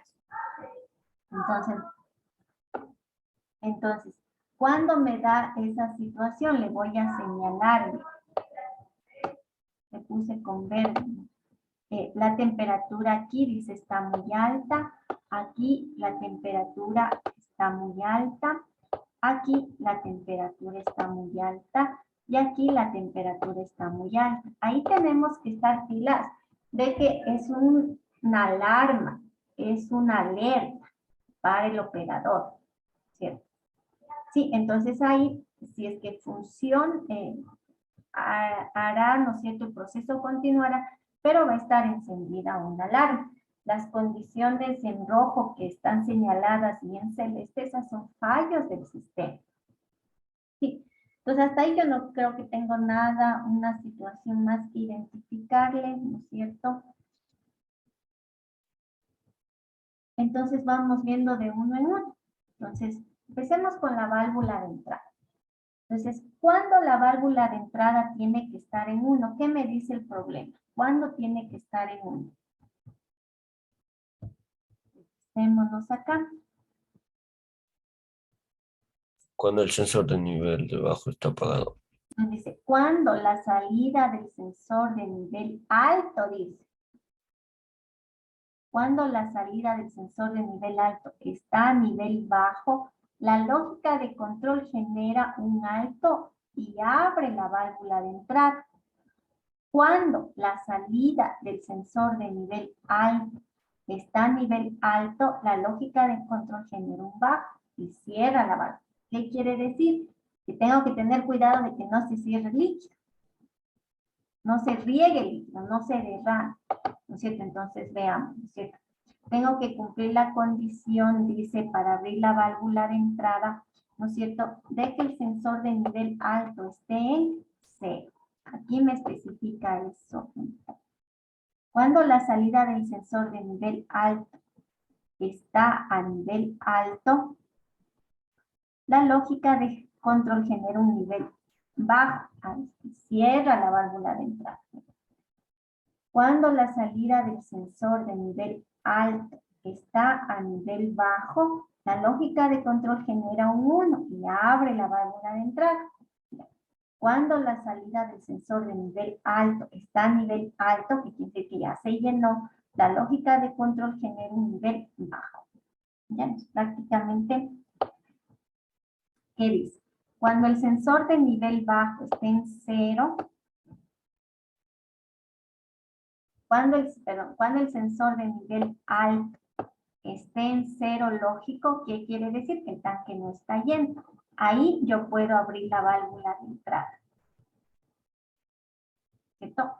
Speaker 1: Entonces, cuando me da esa situación, le voy a señalar, le puse con verde, la temperatura aquí dice está muy alta, aquí la temperatura está muy alta, aquí la temperatura está muy alta y aquí la temperatura está muy alta. Ahí tenemos que estar pilas de que es una alarma, es una alerta para el operador, ¿cierto? Sí, entonces ahí, si es que hará, ¿no es cierto?, el proceso continuará, pero va a estar encendida una alarma. Las condiciones en rojo que están señaladas y en celeste, esas son fallos del sistema. Sí, Entonces, hasta ahí yo no creo que tengo nada, una situación más que identificarle, ¿no es cierto? Entonces, vamos viendo de uno en uno. Entonces, empecemos con la válvula de entrada. Entonces, ¿cuándo la válvula de entrada tiene que estar en 1? ¿Qué me dice el problema? ¿Cuándo tiene que estar en 1? Démonos acá.
Speaker 2: Cuando el sensor de nivel de bajo está apagado.
Speaker 1: Nos dice, cuando la salida del sensor de nivel alto, dice. Cuando la salida del sensor de nivel alto está a nivel bajo, la lógica de control genera un alto y abre la válvula de entrada. Cuando la salida del sensor de nivel alto está a nivel alto, la lógica de control genera un bajo y cierra la válvula. ¿Qué quiere decir? Que tengo que tener cuidado de que no se cierre el líquido. No se riegue el líquido, no se derrame. ¿No es cierto? Entonces veamos, ¿no es cierto? Tengo que cumplir la condición, dice, para abrir la válvula de entrada, ¿no es cierto? De que el sensor de nivel alto esté en 0. Aquí me especifica eso. Cuando la salida del sensor de nivel alto está a nivel alto, la lógica de control genera un nivel bajo. Cierra la válvula de entrada. Cuando la salida del sensor de nivel alto está a nivel bajo, la lógica de control genera un 1 y abre la válvula de entrada. Cuando la salida del sensor de nivel alto está a nivel alto, que quiere decir que ya se llenó, la lógica de control genera un nivel bajo. Ya es prácticamente, ¿qué dice? Cuando el sensor de nivel bajo esté en 0, cuando el sensor de nivel alto esté en 0 lógico, ¿qué quiere decir? Que el tanque no está lleno. Ahí yo puedo abrir la válvula de entrada. ¿Cierto?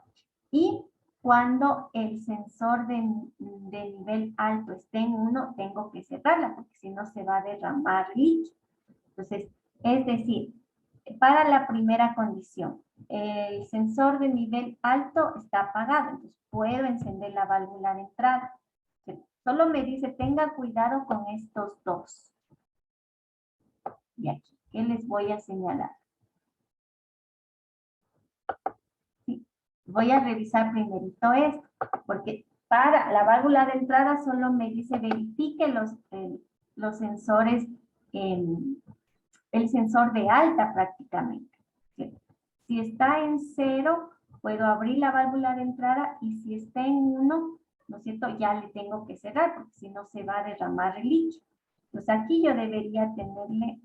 Speaker 1: Y cuando el sensor de nivel alto esté en 1, tengo que cerrarla, porque si no se va a derramar líquido. Entonces, es decir, para la primera condición, el sensor de nivel alto está apagado, entonces puedo encender la válvula de entrada. Solo me dice, tenga cuidado con estos dos. Y aquí, ¿qué les voy a señalar? Sí, voy a revisar primerito esto, porque para la válvula de entrada solo me dice, verifique los sensores, el sensor de alta prácticamente. ¿Sí? Si está en 0, puedo abrir la válvula de entrada y si está en 1, ¿no es cierto? Ya le tengo que cerrar porque si no se va a derramar el líquido. Pues aquí yo debería tenerle...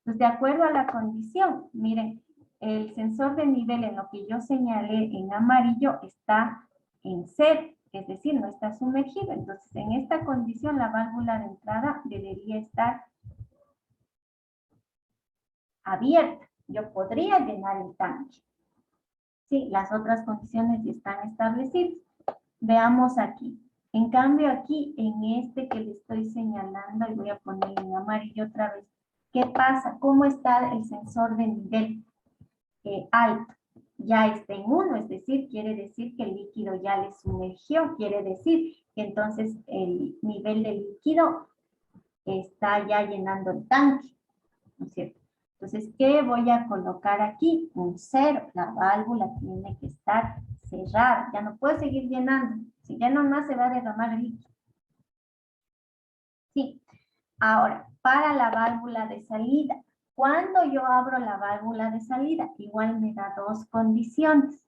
Speaker 1: Pues de acuerdo a la condición, miren, el sensor de nivel en lo que yo señalé en amarillo está en 0, es decir, no está sumergido. Entonces, en esta condición, la válvula de entrada debería estar abierta. Yo podría llenar el tanque. Sí, las otras condiciones ya están establecidas. Veamos aquí. En cambio, aquí, en este que le estoy señalando, y voy a poner en amarillo otra vez, ¿qué pasa? ¿Cómo está el sensor de nivel alto? Ya está en 1, es decir, quiere decir que el líquido ya le sumergió, quiere decir que entonces el nivel del líquido está ya llenando el tanque, ¿no es cierto? Entonces, ¿qué voy a colocar aquí? Un 0, la válvula tiene que estar cerrada, ya no puede seguir llenando, si ya nomás se va a derramar el líquido. Sí, ahora, para la válvula de salida, cuando yo abro la válvula de salida, igual me da dos condiciones.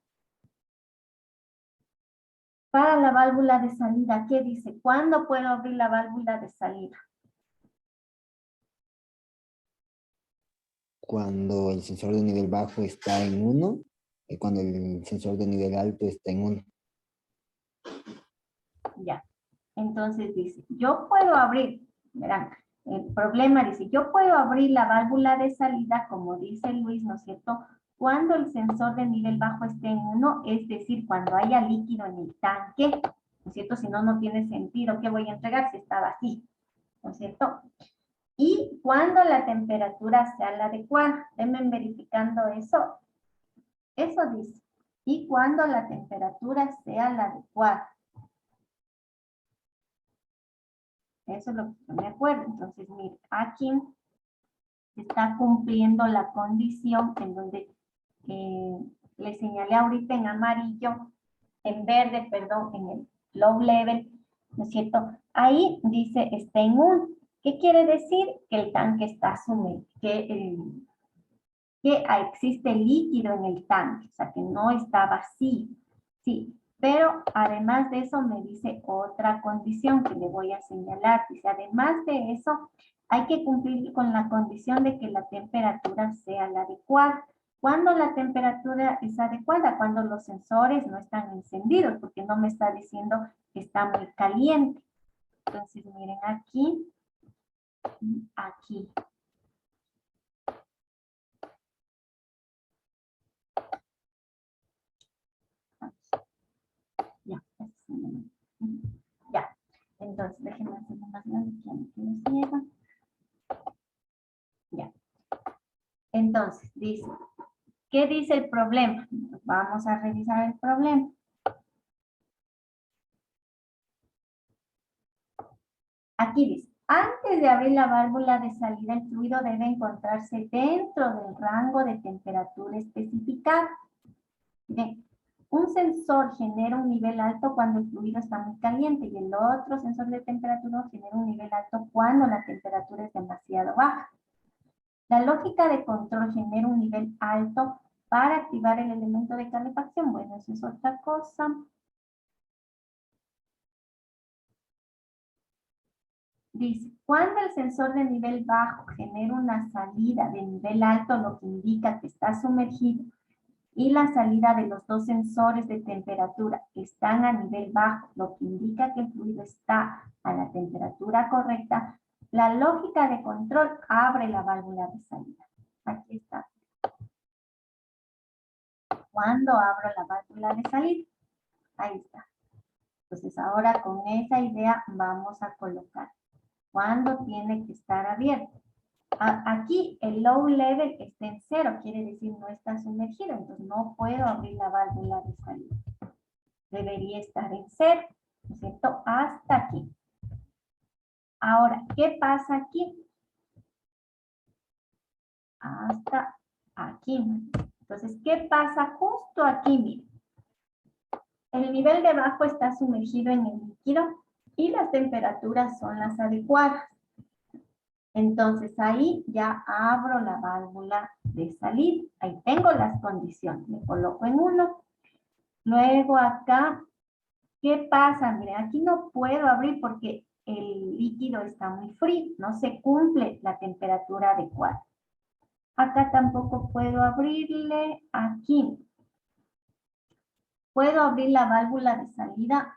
Speaker 1: Para la válvula de salida, ¿qué dice? ¿Cuándo puedo abrir la válvula de salida?
Speaker 3: Cuando el sensor de nivel bajo está en 1 y cuando el sensor de nivel alto está en 1.
Speaker 1: Ya. Entonces dice, yo puedo abrir, verán, el problema dice, yo puedo abrir la válvula de salida, como dice Luis, ¿no es cierto? Cuando el sensor de nivel bajo esté en 1, es decir, cuando haya líquido en el tanque, ¿no es cierto? Si no, no tiene sentido. ¿Qué voy a entregar si está vacío? ¿No es cierto? Y cuando la temperatura sea la adecuada, denme verificando eso. Eso dice. Y cuando la temperatura sea la adecuada. Eso es lo que yo me acuerdo. Entonces, mire, aquí se está cumpliendo la condición en donde le señalé ahorita en amarillo, en verde, perdón, en el low level, ¿no es cierto? Ahí dice está en 1. ¿Qué quiere decir? Que el tanque está sumergido, que existe líquido en el tanque, o sea, que no está vacío. Sí, pero además de eso me dice otra condición que le voy a señalar. Dice, además de eso, hay que cumplir con la condición de que la temperatura sea la adecuada. ¿Cuándo la temperatura es adecuada? Cuando los sensores no están encendidos, porque no me está diciendo que está muy caliente. Entonces, miren aquí y aquí. Ya, entonces déjenme hacer más grande que ya me quedo ciega. Ya. Entonces, dice, ¿qué dice el problema? Vamos a revisar el problema. Aquí dice, antes de abrir la válvula de salida, el fluido debe encontrarse dentro del rango de temperatura especificado. Bien, un sensor genera un nivel alto cuando el fluido está muy caliente y el otro sensor de temperatura genera un nivel alto cuando la temperatura es demasiado baja. La lógica de control genera un nivel alto para activar el elemento de calefacción. Bueno, eso es otra cosa. Dice, cuando el sensor de nivel bajo genera una salida de nivel alto, lo que indica que está sumergido, y la salida de los dos sensores de temperatura están a nivel bajo, lo que indica que el fluido está a la temperatura correcta, la lógica de control abre la válvula de salida. Aquí está. ¿Cuándo abro la válvula de salida? Ahí está. Entonces ahora con esa idea vamos a colocar. ¿Cuándo tiene que estar abierto? Aquí el low level está en 0, quiere decir no está sumergido, entonces no puedo abrir la válvula de salida. Debería estar en 0, ¿no es cierto? Hasta aquí. Ahora, ¿qué pasa aquí? Hasta aquí. Entonces, ¿qué pasa justo aquí? Miren. El nivel de abajo está sumergido en el líquido y las temperaturas son las adecuadas. Entonces ahí ya abro la válvula de salida. Ahí tengo las condiciones. Me coloco en 1. Luego acá, ¿qué pasa? Miren, aquí no puedo abrir porque el líquido está muy frío. No se cumple la temperatura adecuada. Acá tampoco puedo abrirle. Aquí. ¿Puedo abrir la válvula de salida?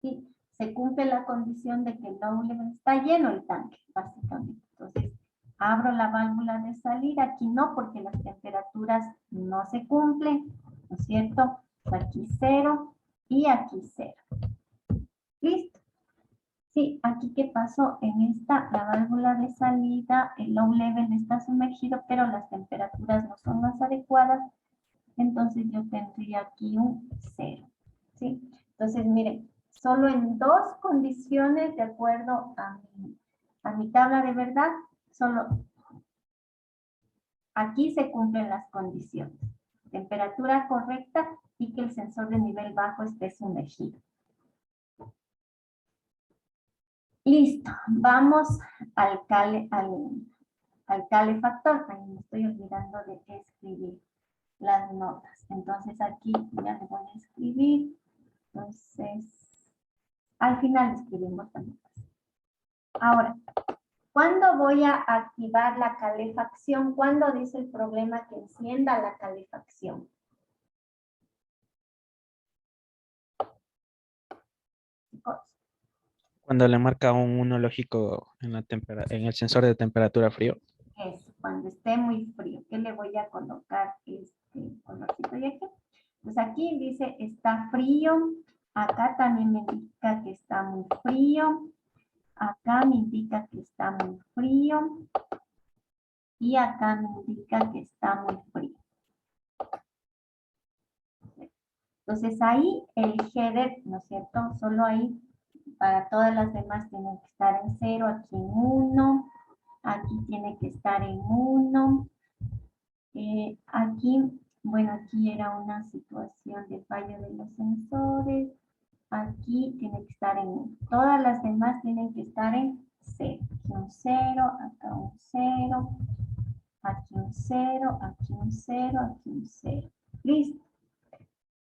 Speaker 1: Sí. Se cumple la condición de que el low level está lleno el tanque, básicamente. Entonces, abro la válvula de salida. Aquí no, porque las temperaturas no se cumplen, ¿no es cierto? Aquí 0 y aquí 0. ¿Listo? Sí, aquí ¿qué pasó? En esta, la válvula de salida, el low level está sumergido, pero las temperaturas no son las adecuadas. Entonces, yo tendría aquí un 0. ¿Sí? Entonces, miren. Solo en 2 condiciones, de acuerdo a mi tabla de verdad, solo aquí se cumplen las condiciones. Temperatura correcta y que el sensor de nivel bajo esté sumergido. Listo, vamos al calefactor. Ahí me estoy olvidando de escribir las notas. Entonces aquí ya le voy a escribir. Entonces... al final escribimos también. Ahora, ¿cuándo voy a activar la calefacción? ¿Cuándo dice el problema que encienda la calefacción?
Speaker 4: Cuando le marca un 1 lógico en en el sensor de temperatura frío.
Speaker 1: Eso, cuando esté muy frío. ¿Qué le voy a colocar este colorcito de aquí? Pues aquí dice está frío Acá también me indica que está muy frío. Acá me indica que está muy frío. Y acá me indica que está muy frío. Entonces ahí el header, ¿no es cierto? Solo ahí, para todas las demás tienen que estar en 0, aquí en 1, aquí tiene que estar en 1. Aquí, bueno, aquí era una situación de fallo de los sensores. Aquí tiene que estar en 1. Todas las demás tienen que estar en 0. Aquí un 0, acá un 0, aquí un 0, aquí un 0, aquí un 0. Listo.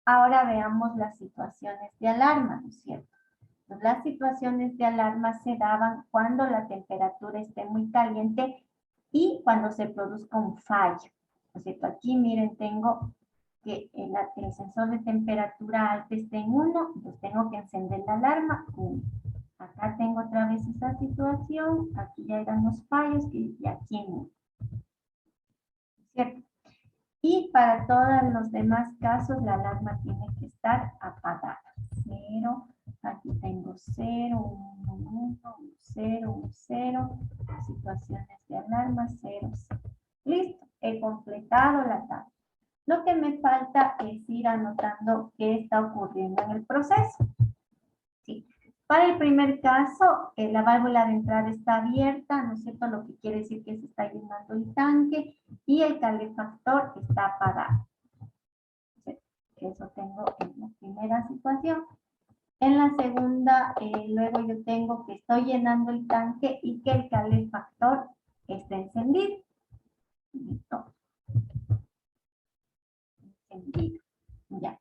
Speaker 1: Ahora veamos las situaciones de alarma, ¿no es cierto? Pues las situaciones de alarma se daban cuando la temperatura esté muy caliente y cuando se produzca un fallo. ¿No es cierto? Aquí miren, tengo que el sensor de temperatura alta esté en 1, pues tengo que encender la alarma 1. Acá tengo otra vez esa situación, aquí ya eran los fallos y aquí en 1. ¿Cierto? Y para todos los demás casos, la alarma tiene que estar apagada. 0, aquí tengo 0, 1, 1, 0, 0, situaciones de alarma, 0, 0. Listo, he completado la tabla. Lo que me falta es ir anotando qué está ocurriendo en el proceso. Sí. Para el primer caso, la válvula de entrada está abierta, ¿no es cierto? Lo que quiere decir que se está llenando el tanque y el calefactor está apagado. Eso tengo en la primera situación. En la segunda, luego yo tengo que estoy llenando el tanque y que el calefactor está encendido. Listo. Encendido. Ya.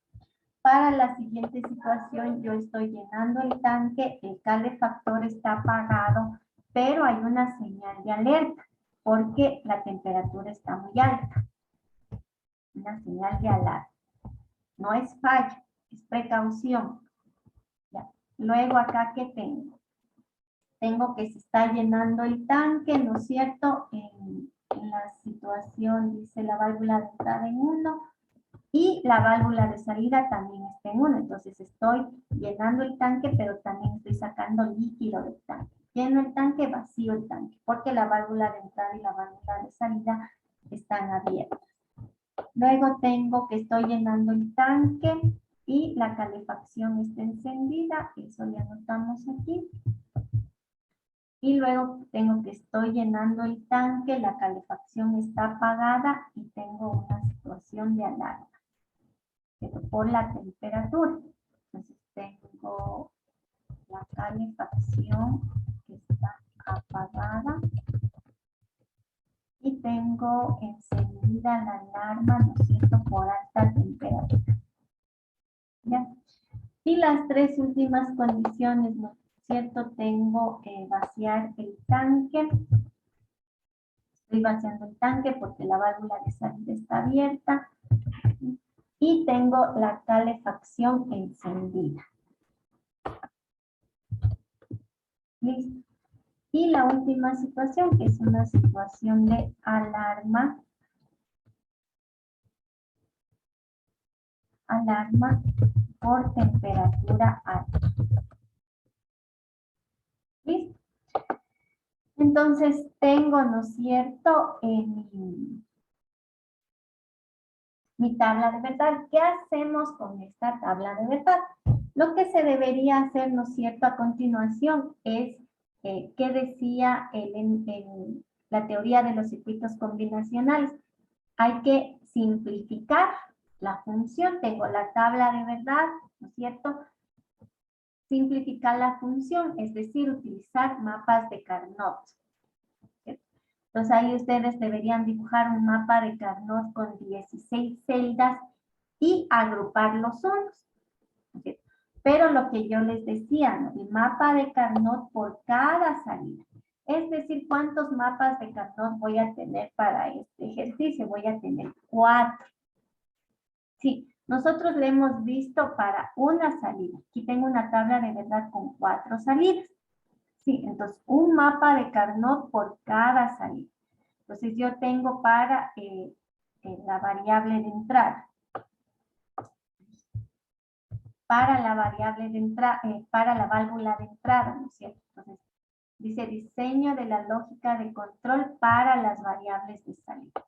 Speaker 1: Para la siguiente situación, yo estoy llenando el tanque, el calefactor está apagado, pero hay una señal de alerta porque la temperatura está muy alta. Una señal de alarma. No es fallo, es precaución. Ya. Luego acá, ¿qué tengo? Tengo que se está llenando el tanque, ¿no es cierto? En la situación dice la válvula de entrada en 1. Y la válvula de salida también está en 1. Entonces estoy llenando el tanque, pero también estoy sacando líquido del tanque. Lleno el tanque, vacío el tanque, porque la válvula de entrada y la válvula de salida están abiertas. Luego tengo que estoy llenando el tanque y la calefacción está encendida. Eso le anotamos aquí. Y luego tengo que estoy llenando el tanque, la calefacción está apagada y tengo una situación de alarma. Pero por la temperatura. Entonces tengo la calefacción que está apagada y tengo encendida la alarma, ¿no es cierto?, por alta temperatura. ¿Ya? Y las tres últimas condiciones, ¿no es cierto? Tengo que vaciar el tanque. Estoy vaciando el tanque porque la válvula de salida está abierta. Y tengo la calefacción encendida. Listo. Y la última situación, que es una situación de alarma. Alarma por temperatura alta. ¿Listo? Entonces tengo, ¿no es cierto?, mi tabla de verdad. ¿Qué hacemos con esta tabla de verdad? Lo que se debería hacer, ¿no es cierto?, a continuación es, ¿qué decía la teoría de los circuitos combinacionales? Hay que simplificar la función. Tengo la tabla de verdad, ¿no es cierto? Simplificar la función, es decir, utilizar mapas de Carnot. Entonces ahí ustedes deberían dibujar un mapa de Carnot con 16 celdas y agrupar los unos. Pero lo que yo les decía, ¿no?, el mapa de Carnot por cada salida. Es decir, ¿cuántos mapas de Carnot voy a tener para este ejercicio? Voy a tener 4. Sí, nosotros le hemos visto para una salida. Aquí tengo una tabla de verdad con 4 salidas. Sí, entonces un mapa de Carnot por cada salida. Entonces yo tengo para la variable de entrada. para la variable de entrada, para la válvula de entrada, ¿no es cierto? Entonces, dice diseño de la lógica de control para las variables de salida.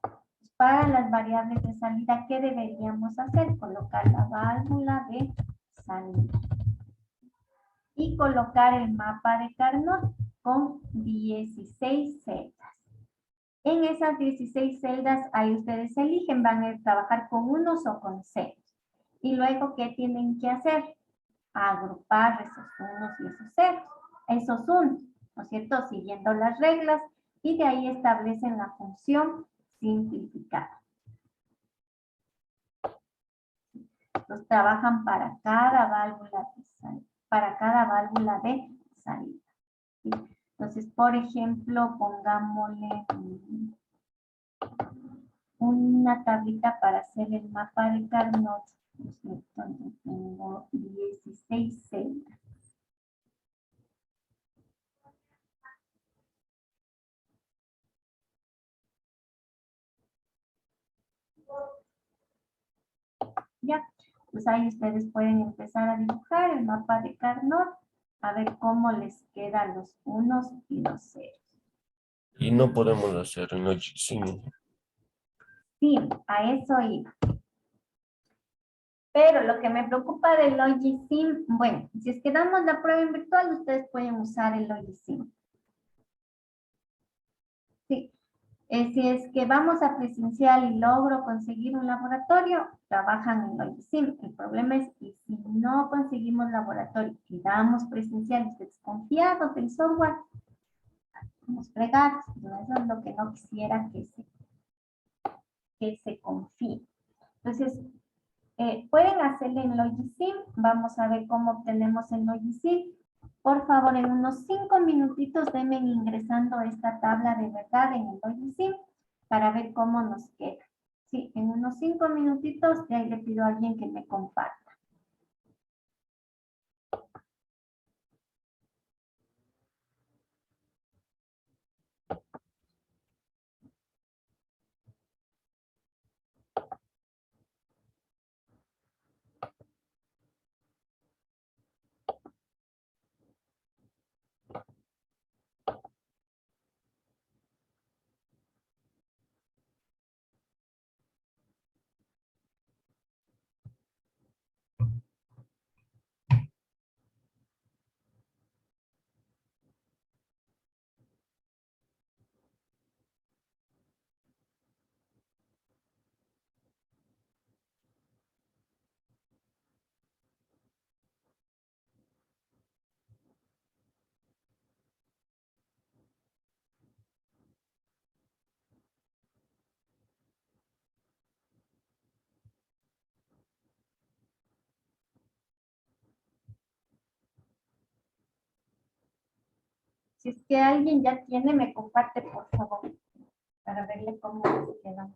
Speaker 1: Para las variables de salida, ¿qué deberíamos hacer? Colocar la válvula de salida. Y colocar el mapa de Carnot con 16 celdas. En esas 16 celdas, ahí ustedes eligen, van a trabajar con unos o con ceros. Y luego, ¿qué tienen que hacer? Agrupar esos unos y esos ceros. Esos unos, ¿no es cierto? Siguiendo las reglas, y de ahí establecen la función simplificada. Los trabajan para cada válvula de salida. Para cada válvula de salida. ¿Sí? Entonces, por ejemplo, pongámosle una tablita para hacer el mapa de Carnot. ¿No es cierto? Entonces, tengo 16 celdas. Ya, pues ahí ustedes pueden empezar a dibujar el mapa de Carnot, a ver cómo les quedan los unos y los ceros.
Speaker 2: Y no podemos hacer en Logicsim.
Speaker 1: Sí, a eso iba. Pero lo que me preocupa del Logisim, bueno, si es que damos la prueba en virtual, ustedes pueden usar el Logisim. Sí. Si es que vamos a presencial y logro conseguir un laboratorio, trabajan en Logisim. El problema es que si no conseguimos laboratorio y damos presencial y desconfiados del software, estamos fregados. Eso es lo que no quisiera que se confíe. Entonces, pueden hacerlo en Logisim. Vamos a ver cómo obtenemos el Logisim. Por favor, en unos 5 minutitos denme ingresando esta tabla de verdad en el Logisim para ver cómo nos queda. Sí, en unos 5 minutitos, de ahí le pido a alguien que me comparta. Si es que alguien ya tiene, me comparte, por favor, para verle cómo nos queda.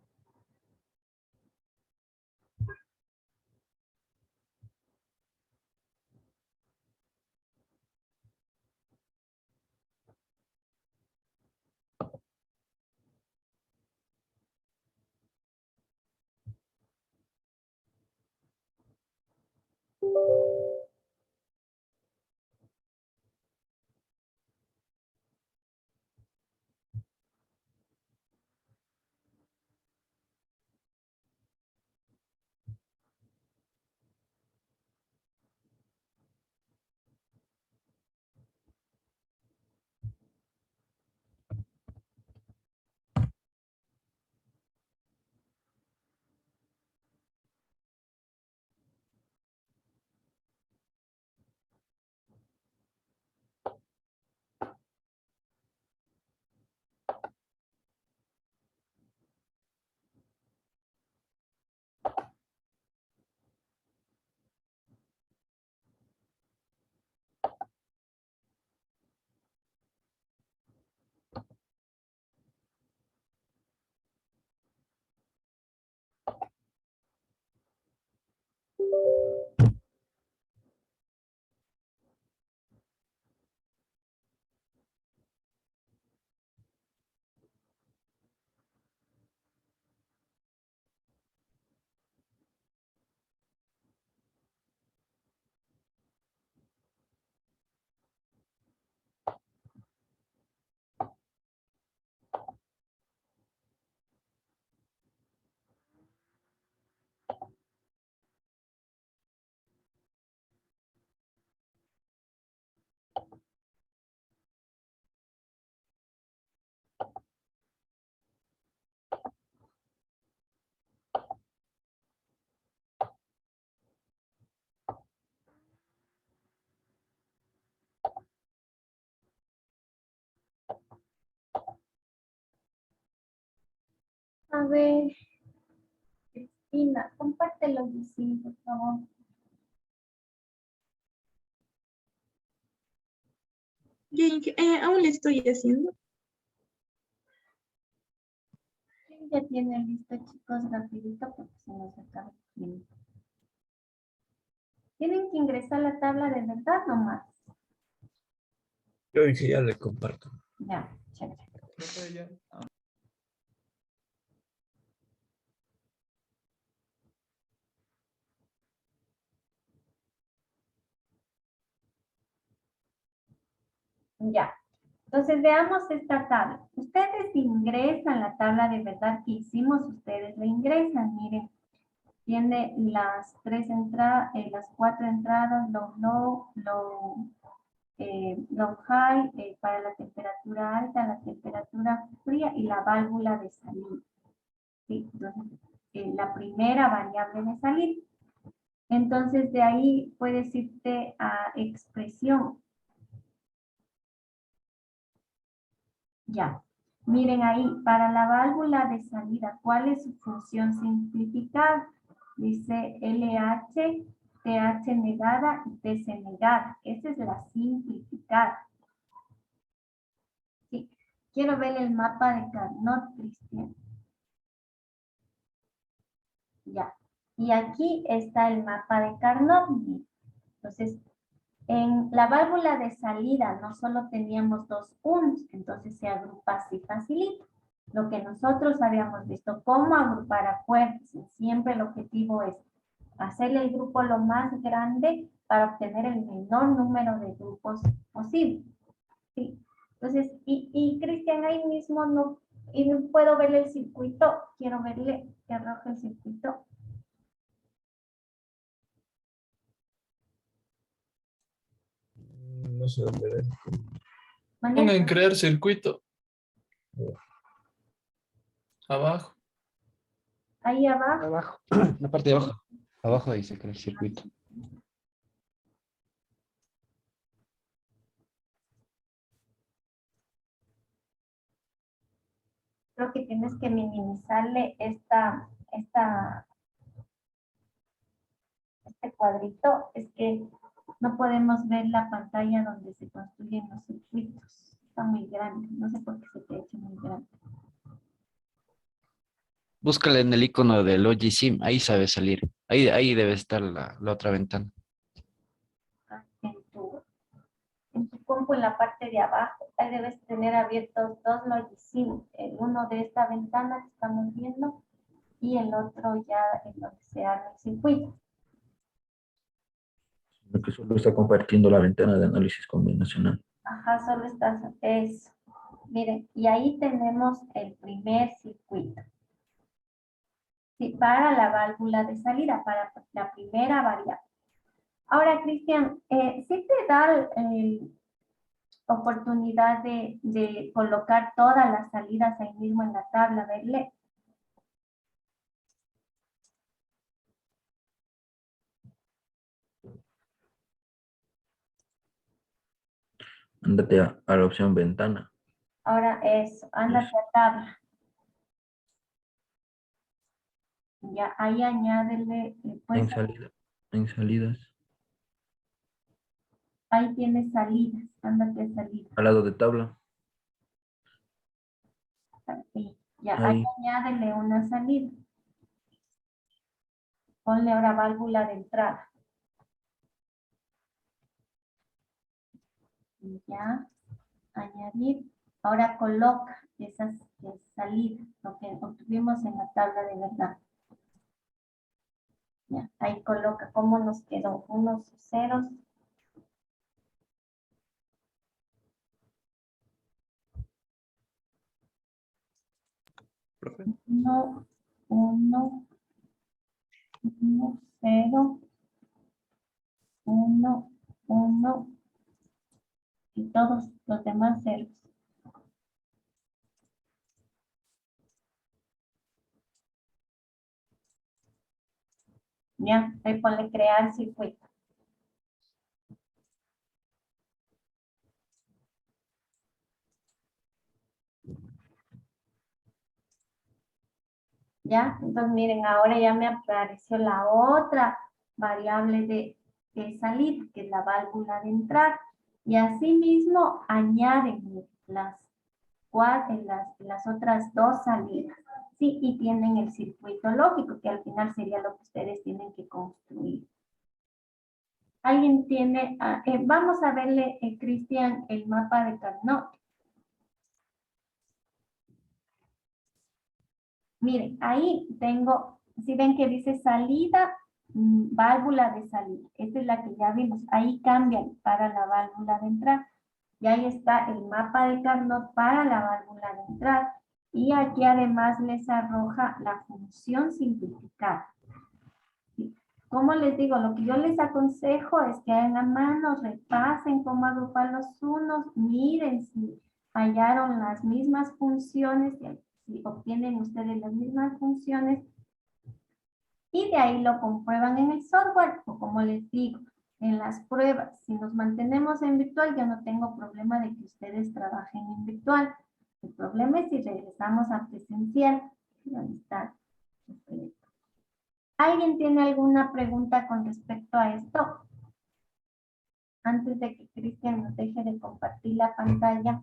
Speaker 1: ver, Cristina, compártelo, sí, por favor.
Speaker 10: Aún le estoy haciendo.
Speaker 1: ¿Quién ya tiene listo, chicos? Rapidito porque se nos acaba el tiempo. Tienen que ingresar a la tabla de verdad nomás.
Speaker 2: Yo dije, ya le comparto.
Speaker 1: Ya, chévere. Ya. Entonces veamos esta tabla. Ustedes ingresan la tabla de verdad que hicimos, ustedes la ingresan. Miren, tiene las tres entradas, las cuatro entradas, low high, para la temperatura alta, la temperatura fría y la válvula de salida. ¿Sí? Entonces, la primera variable de salida. Entonces, de ahí puedes irte a expresión. Ya. Miren ahí, para la válvula de salida, ¿cuál es su función simplificada? Dice LH, TH negada y TC negada. Esa es la simplificada. Sí. Quiero ver el mapa de Carnot, Cristian. Ya. Y aquí está el mapa de Carnot. Entonces, en la válvula de salida no solo teníamos dos unos, entonces se agrupa así facilito. Lo que nosotros habíamos visto, cómo agrupar a fuerzas. Siempre el objetivo es hacerle el grupo lo más grande para obtener el menor número de grupos posible. ¿Sí? Entonces, y Cristian ahí mismo no puedo verle el circuito, quiero verle que arroje el circuito.
Speaker 2: No sé dónde ven.
Speaker 11: Pongan en crear circuito. Abajo.
Speaker 1: Ahí abajo.
Speaker 8: Abajo, la parte de abajo. Abajo dice que el circuito.
Speaker 1: Creo que tienes que minimizarle este cuadrito. Es que no podemos ver la pantalla donde se construyen los circuitos. Está muy grande. No sé por qué se te ha hecho muy grande.
Speaker 8: Búscale en el icono del OGSIM, ahí sabe salir. Ahí debe estar la otra ventana.
Speaker 1: En tu compu, en la parte de abajo, ahí debes tener abiertos dos Logisim. El uno de esta ventana que estamos viendo y el otro ya en donde se abre el circuito.
Speaker 7: Lo que solo está compartiendo la ventana de análisis combinacional.
Speaker 1: Ajá, solo estás eso. Miren, y ahí tenemos el primer circuito. Sí, para la válvula de salida, para la primera variable. Ahora, Cristian, ¿sí te da oportunidad de colocar todas las salidas ahí mismo en la tabla, verle?
Speaker 7: Ándate a la opción ventana.
Speaker 1: Ahora eso, ándate a tabla. Ya, ahí añádele, pues,
Speaker 7: En salidas.
Speaker 1: ahí tienes salidas, ándate a salidas.
Speaker 7: Al lado de tabla.
Speaker 1: Sí, ya, ahí añádele una salida. Ponle ahora válvula de entrada. Y ya, añadir. Ahora coloca esas salidas, lo que obtuvimos en la tabla de verdad. Ya, ahí coloca cómo nos quedó, unos ceros. Uno, uno, uno, cero, uno, uno, y todos los demás ceros. Ya, ahí ponle crear circuito. ¿Ya? Entonces, miren, ahora ya me apareció la otra variable de salida, que es la válvula de entrada. Y asimismo añaden las otras dos salidas. Sí, y tienen el circuito lógico, que al final sería lo que ustedes tienen que construir. ¿Alguien tiene? Vamos a verle, Cristian, el mapa de Carnot. Miren, ahí tengo, si ven que dice salida, válvula de salida. Esta es la que ya vimos. Ahí cambian para la válvula de entrada. Y ahí está el mapa de Carnot para la válvula de entrada. Y aquí además les arroja la función simplificada. Como les digo, lo que yo les aconsejo es que hagan a mano, repasen cómo agrupar los unos, miren si hallaron las mismas funciones, si obtienen ustedes las mismas funciones, y de ahí lo comprueban en el software, o como les digo, en las pruebas. Si nos mantenemos en virtual, yo no tengo problema de que ustedes trabajen en virtual. El problema es si regresamos a presencial. ¿Dónde está? ¿Alguien tiene alguna pregunta con respecto a esto? Antes de que Cristian nos deje de compartir la pantalla.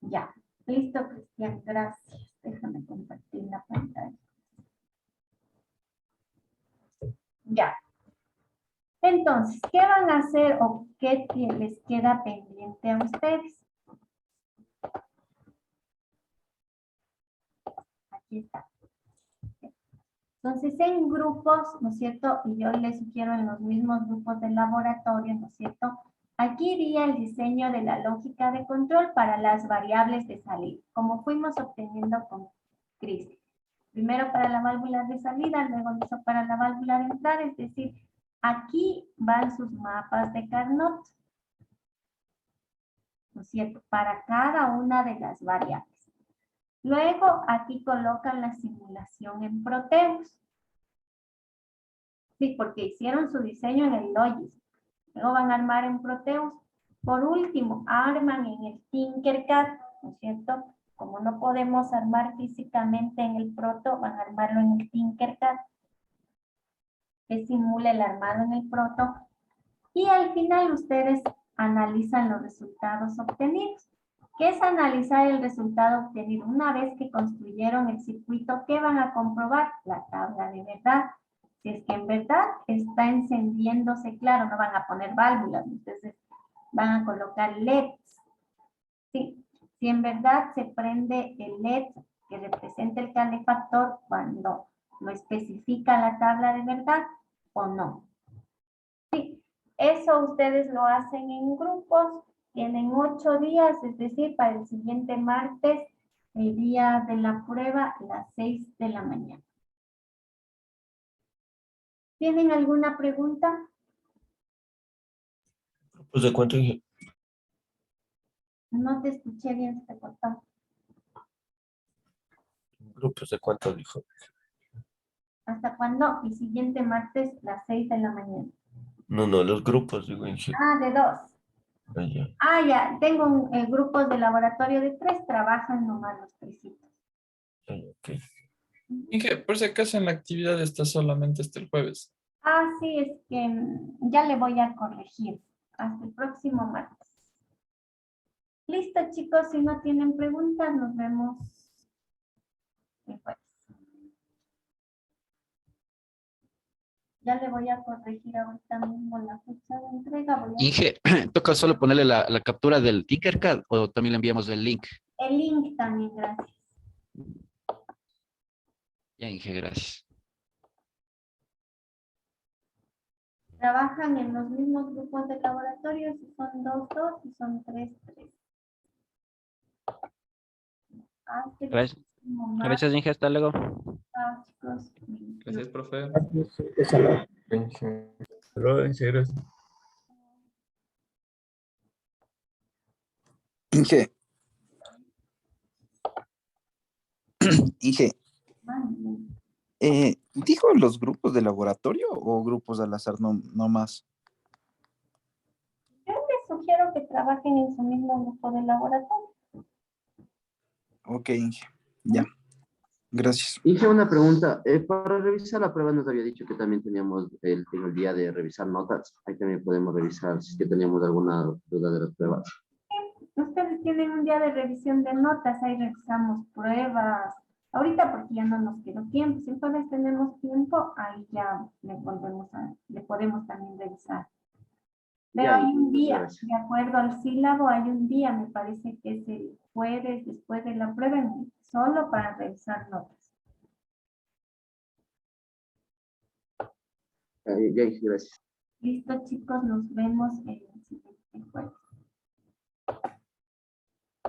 Speaker 1: Ya, listo, Cristian, gracias. Déjame compartir la pantalla. Ya. Entonces, ¿qué van a hacer o qué les queda pendiente a ustedes? Aquí está. Entonces, en grupos, ¿no es cierto? Y yo les sugiero en los mismos grupos de laboratorio, ¿no es cierto? Aquí iría el diseño de la lógica de control para las variables de salida, como fuimos obteniendo con Cristian. Primero para la válvula de salida, luego eso para la válvula de entrada, es decir, aquí van sus mapas de Carnot, ¿no es cierto? Para cada una de las variables. Luego aquí colocan la simulación en Proteus. Sí, porque hicieron su diseño en el Logis. Luego van a armar en Proteus. Por último, arman en el Tinkercad, ¿no es cierto? Como no podemos armar físicamente en el Proto, van a armarlo en el Tinkercad, que simule el armado en el Proto. Y al final ustedes analizan los resultados obtenidos. ¿Qué es analizar el resultado obtenido? Una vez que construyeron el circuito, ¿qué van a comprobar? La tabla de verdad. Si es que en verdad está encendiéndose, claro, no van a poner válvulas, entonces van a colocar LEDs. Sí. Si en verdad se prende el LED que representa el calefactor cuando lo especifica la tabla de verdad o no. Sí, eso ustedes lo hacen en grupos, tienen 8 días, es decir, para el siguiente martes, el día de la prueba, a las 6 de la mañana. ¿Tienen alguna pregunta?
Speaker 2: ¿Grupos de cuánto?
Speaker 1: No te escuché bien, se te cortó.
Speaker 2: ¿Grupos de cuánto dijo?
Speaker 1: ¿Hasta cuándo? El siguiente martes, las 6 de la mañana.
Speaker 2: No, los grupos, digo, Inge.
Speaker 1: Ah, de 2.
Speaker 2: Ya.
Speaker 1: Ah, ya, tengo grupos de laboratorio de 3, trabajan nomás los 3.
Speaker 2: Ok.
Speaker 11: Inge, por si acaso en la actividad está solamente hasta el jueves.
Speaker 1: Ah, sí, es que ya le voy a corregir. Hasta el próximo martes. Listo, chicos, si no tienen preguntas, nos vemos el jueves. Ya le voy a corregir ahorita mismo la fecha de entrega.
Speaker 8: Inge, ¿toca solo ponerle la captura del Tinkercad o también le enviamos el link?
Speaker 1: El link también, gracias.
Speaker 8: Ya, Inge, gracias.
Speaker 1: Trabajan en los mismos grupos de laboratorio, si son 2, 2 y son 3, 3.
Speaker 4: Gracias. Gracias, Inge. Hasta luego.
Speaker 1: Chao, chicos.
Speaker 11: Gracias, profe.
Speaker 12: Inge. Inge. ¿Dijo los grupos de laboratorio o grupos al azar no más?
Speaker 1: Yo les sugiero sugiero que trabajen en su mismo grupo de laboratorio.
Speaker 12: Ok, Inge. Ya. Gracias.
Speaker 13: Hice una pregunta. Para revisar la prueba nos había dicho que también teníamos el día de revisar notas. Ahí también podemos revisar si es que teníamos alguna duda de las pruebas.
Speaker 1: Ustedes tienen un día de revisión de notas, ahí revisamos pruebas. Ahorita porque ya no nos quedó tiempo. Si entonces tenemos tiempo, ahí ya le podemos también revisar. Pero
Speaker 13: Ya,
Speaker 1: hay un
Speaker 13: muchas
Speaker 1: día,
Speaker 13: gracias.
Speaker 1: de acuerdo al sílabo, hay un día, me parece que es el jueves después de la prueba, solo para revisar notas.
Speaker 13: Ya, gracias.
Speaker 1: Listo, chicos, nos vemos el siguiente jueves.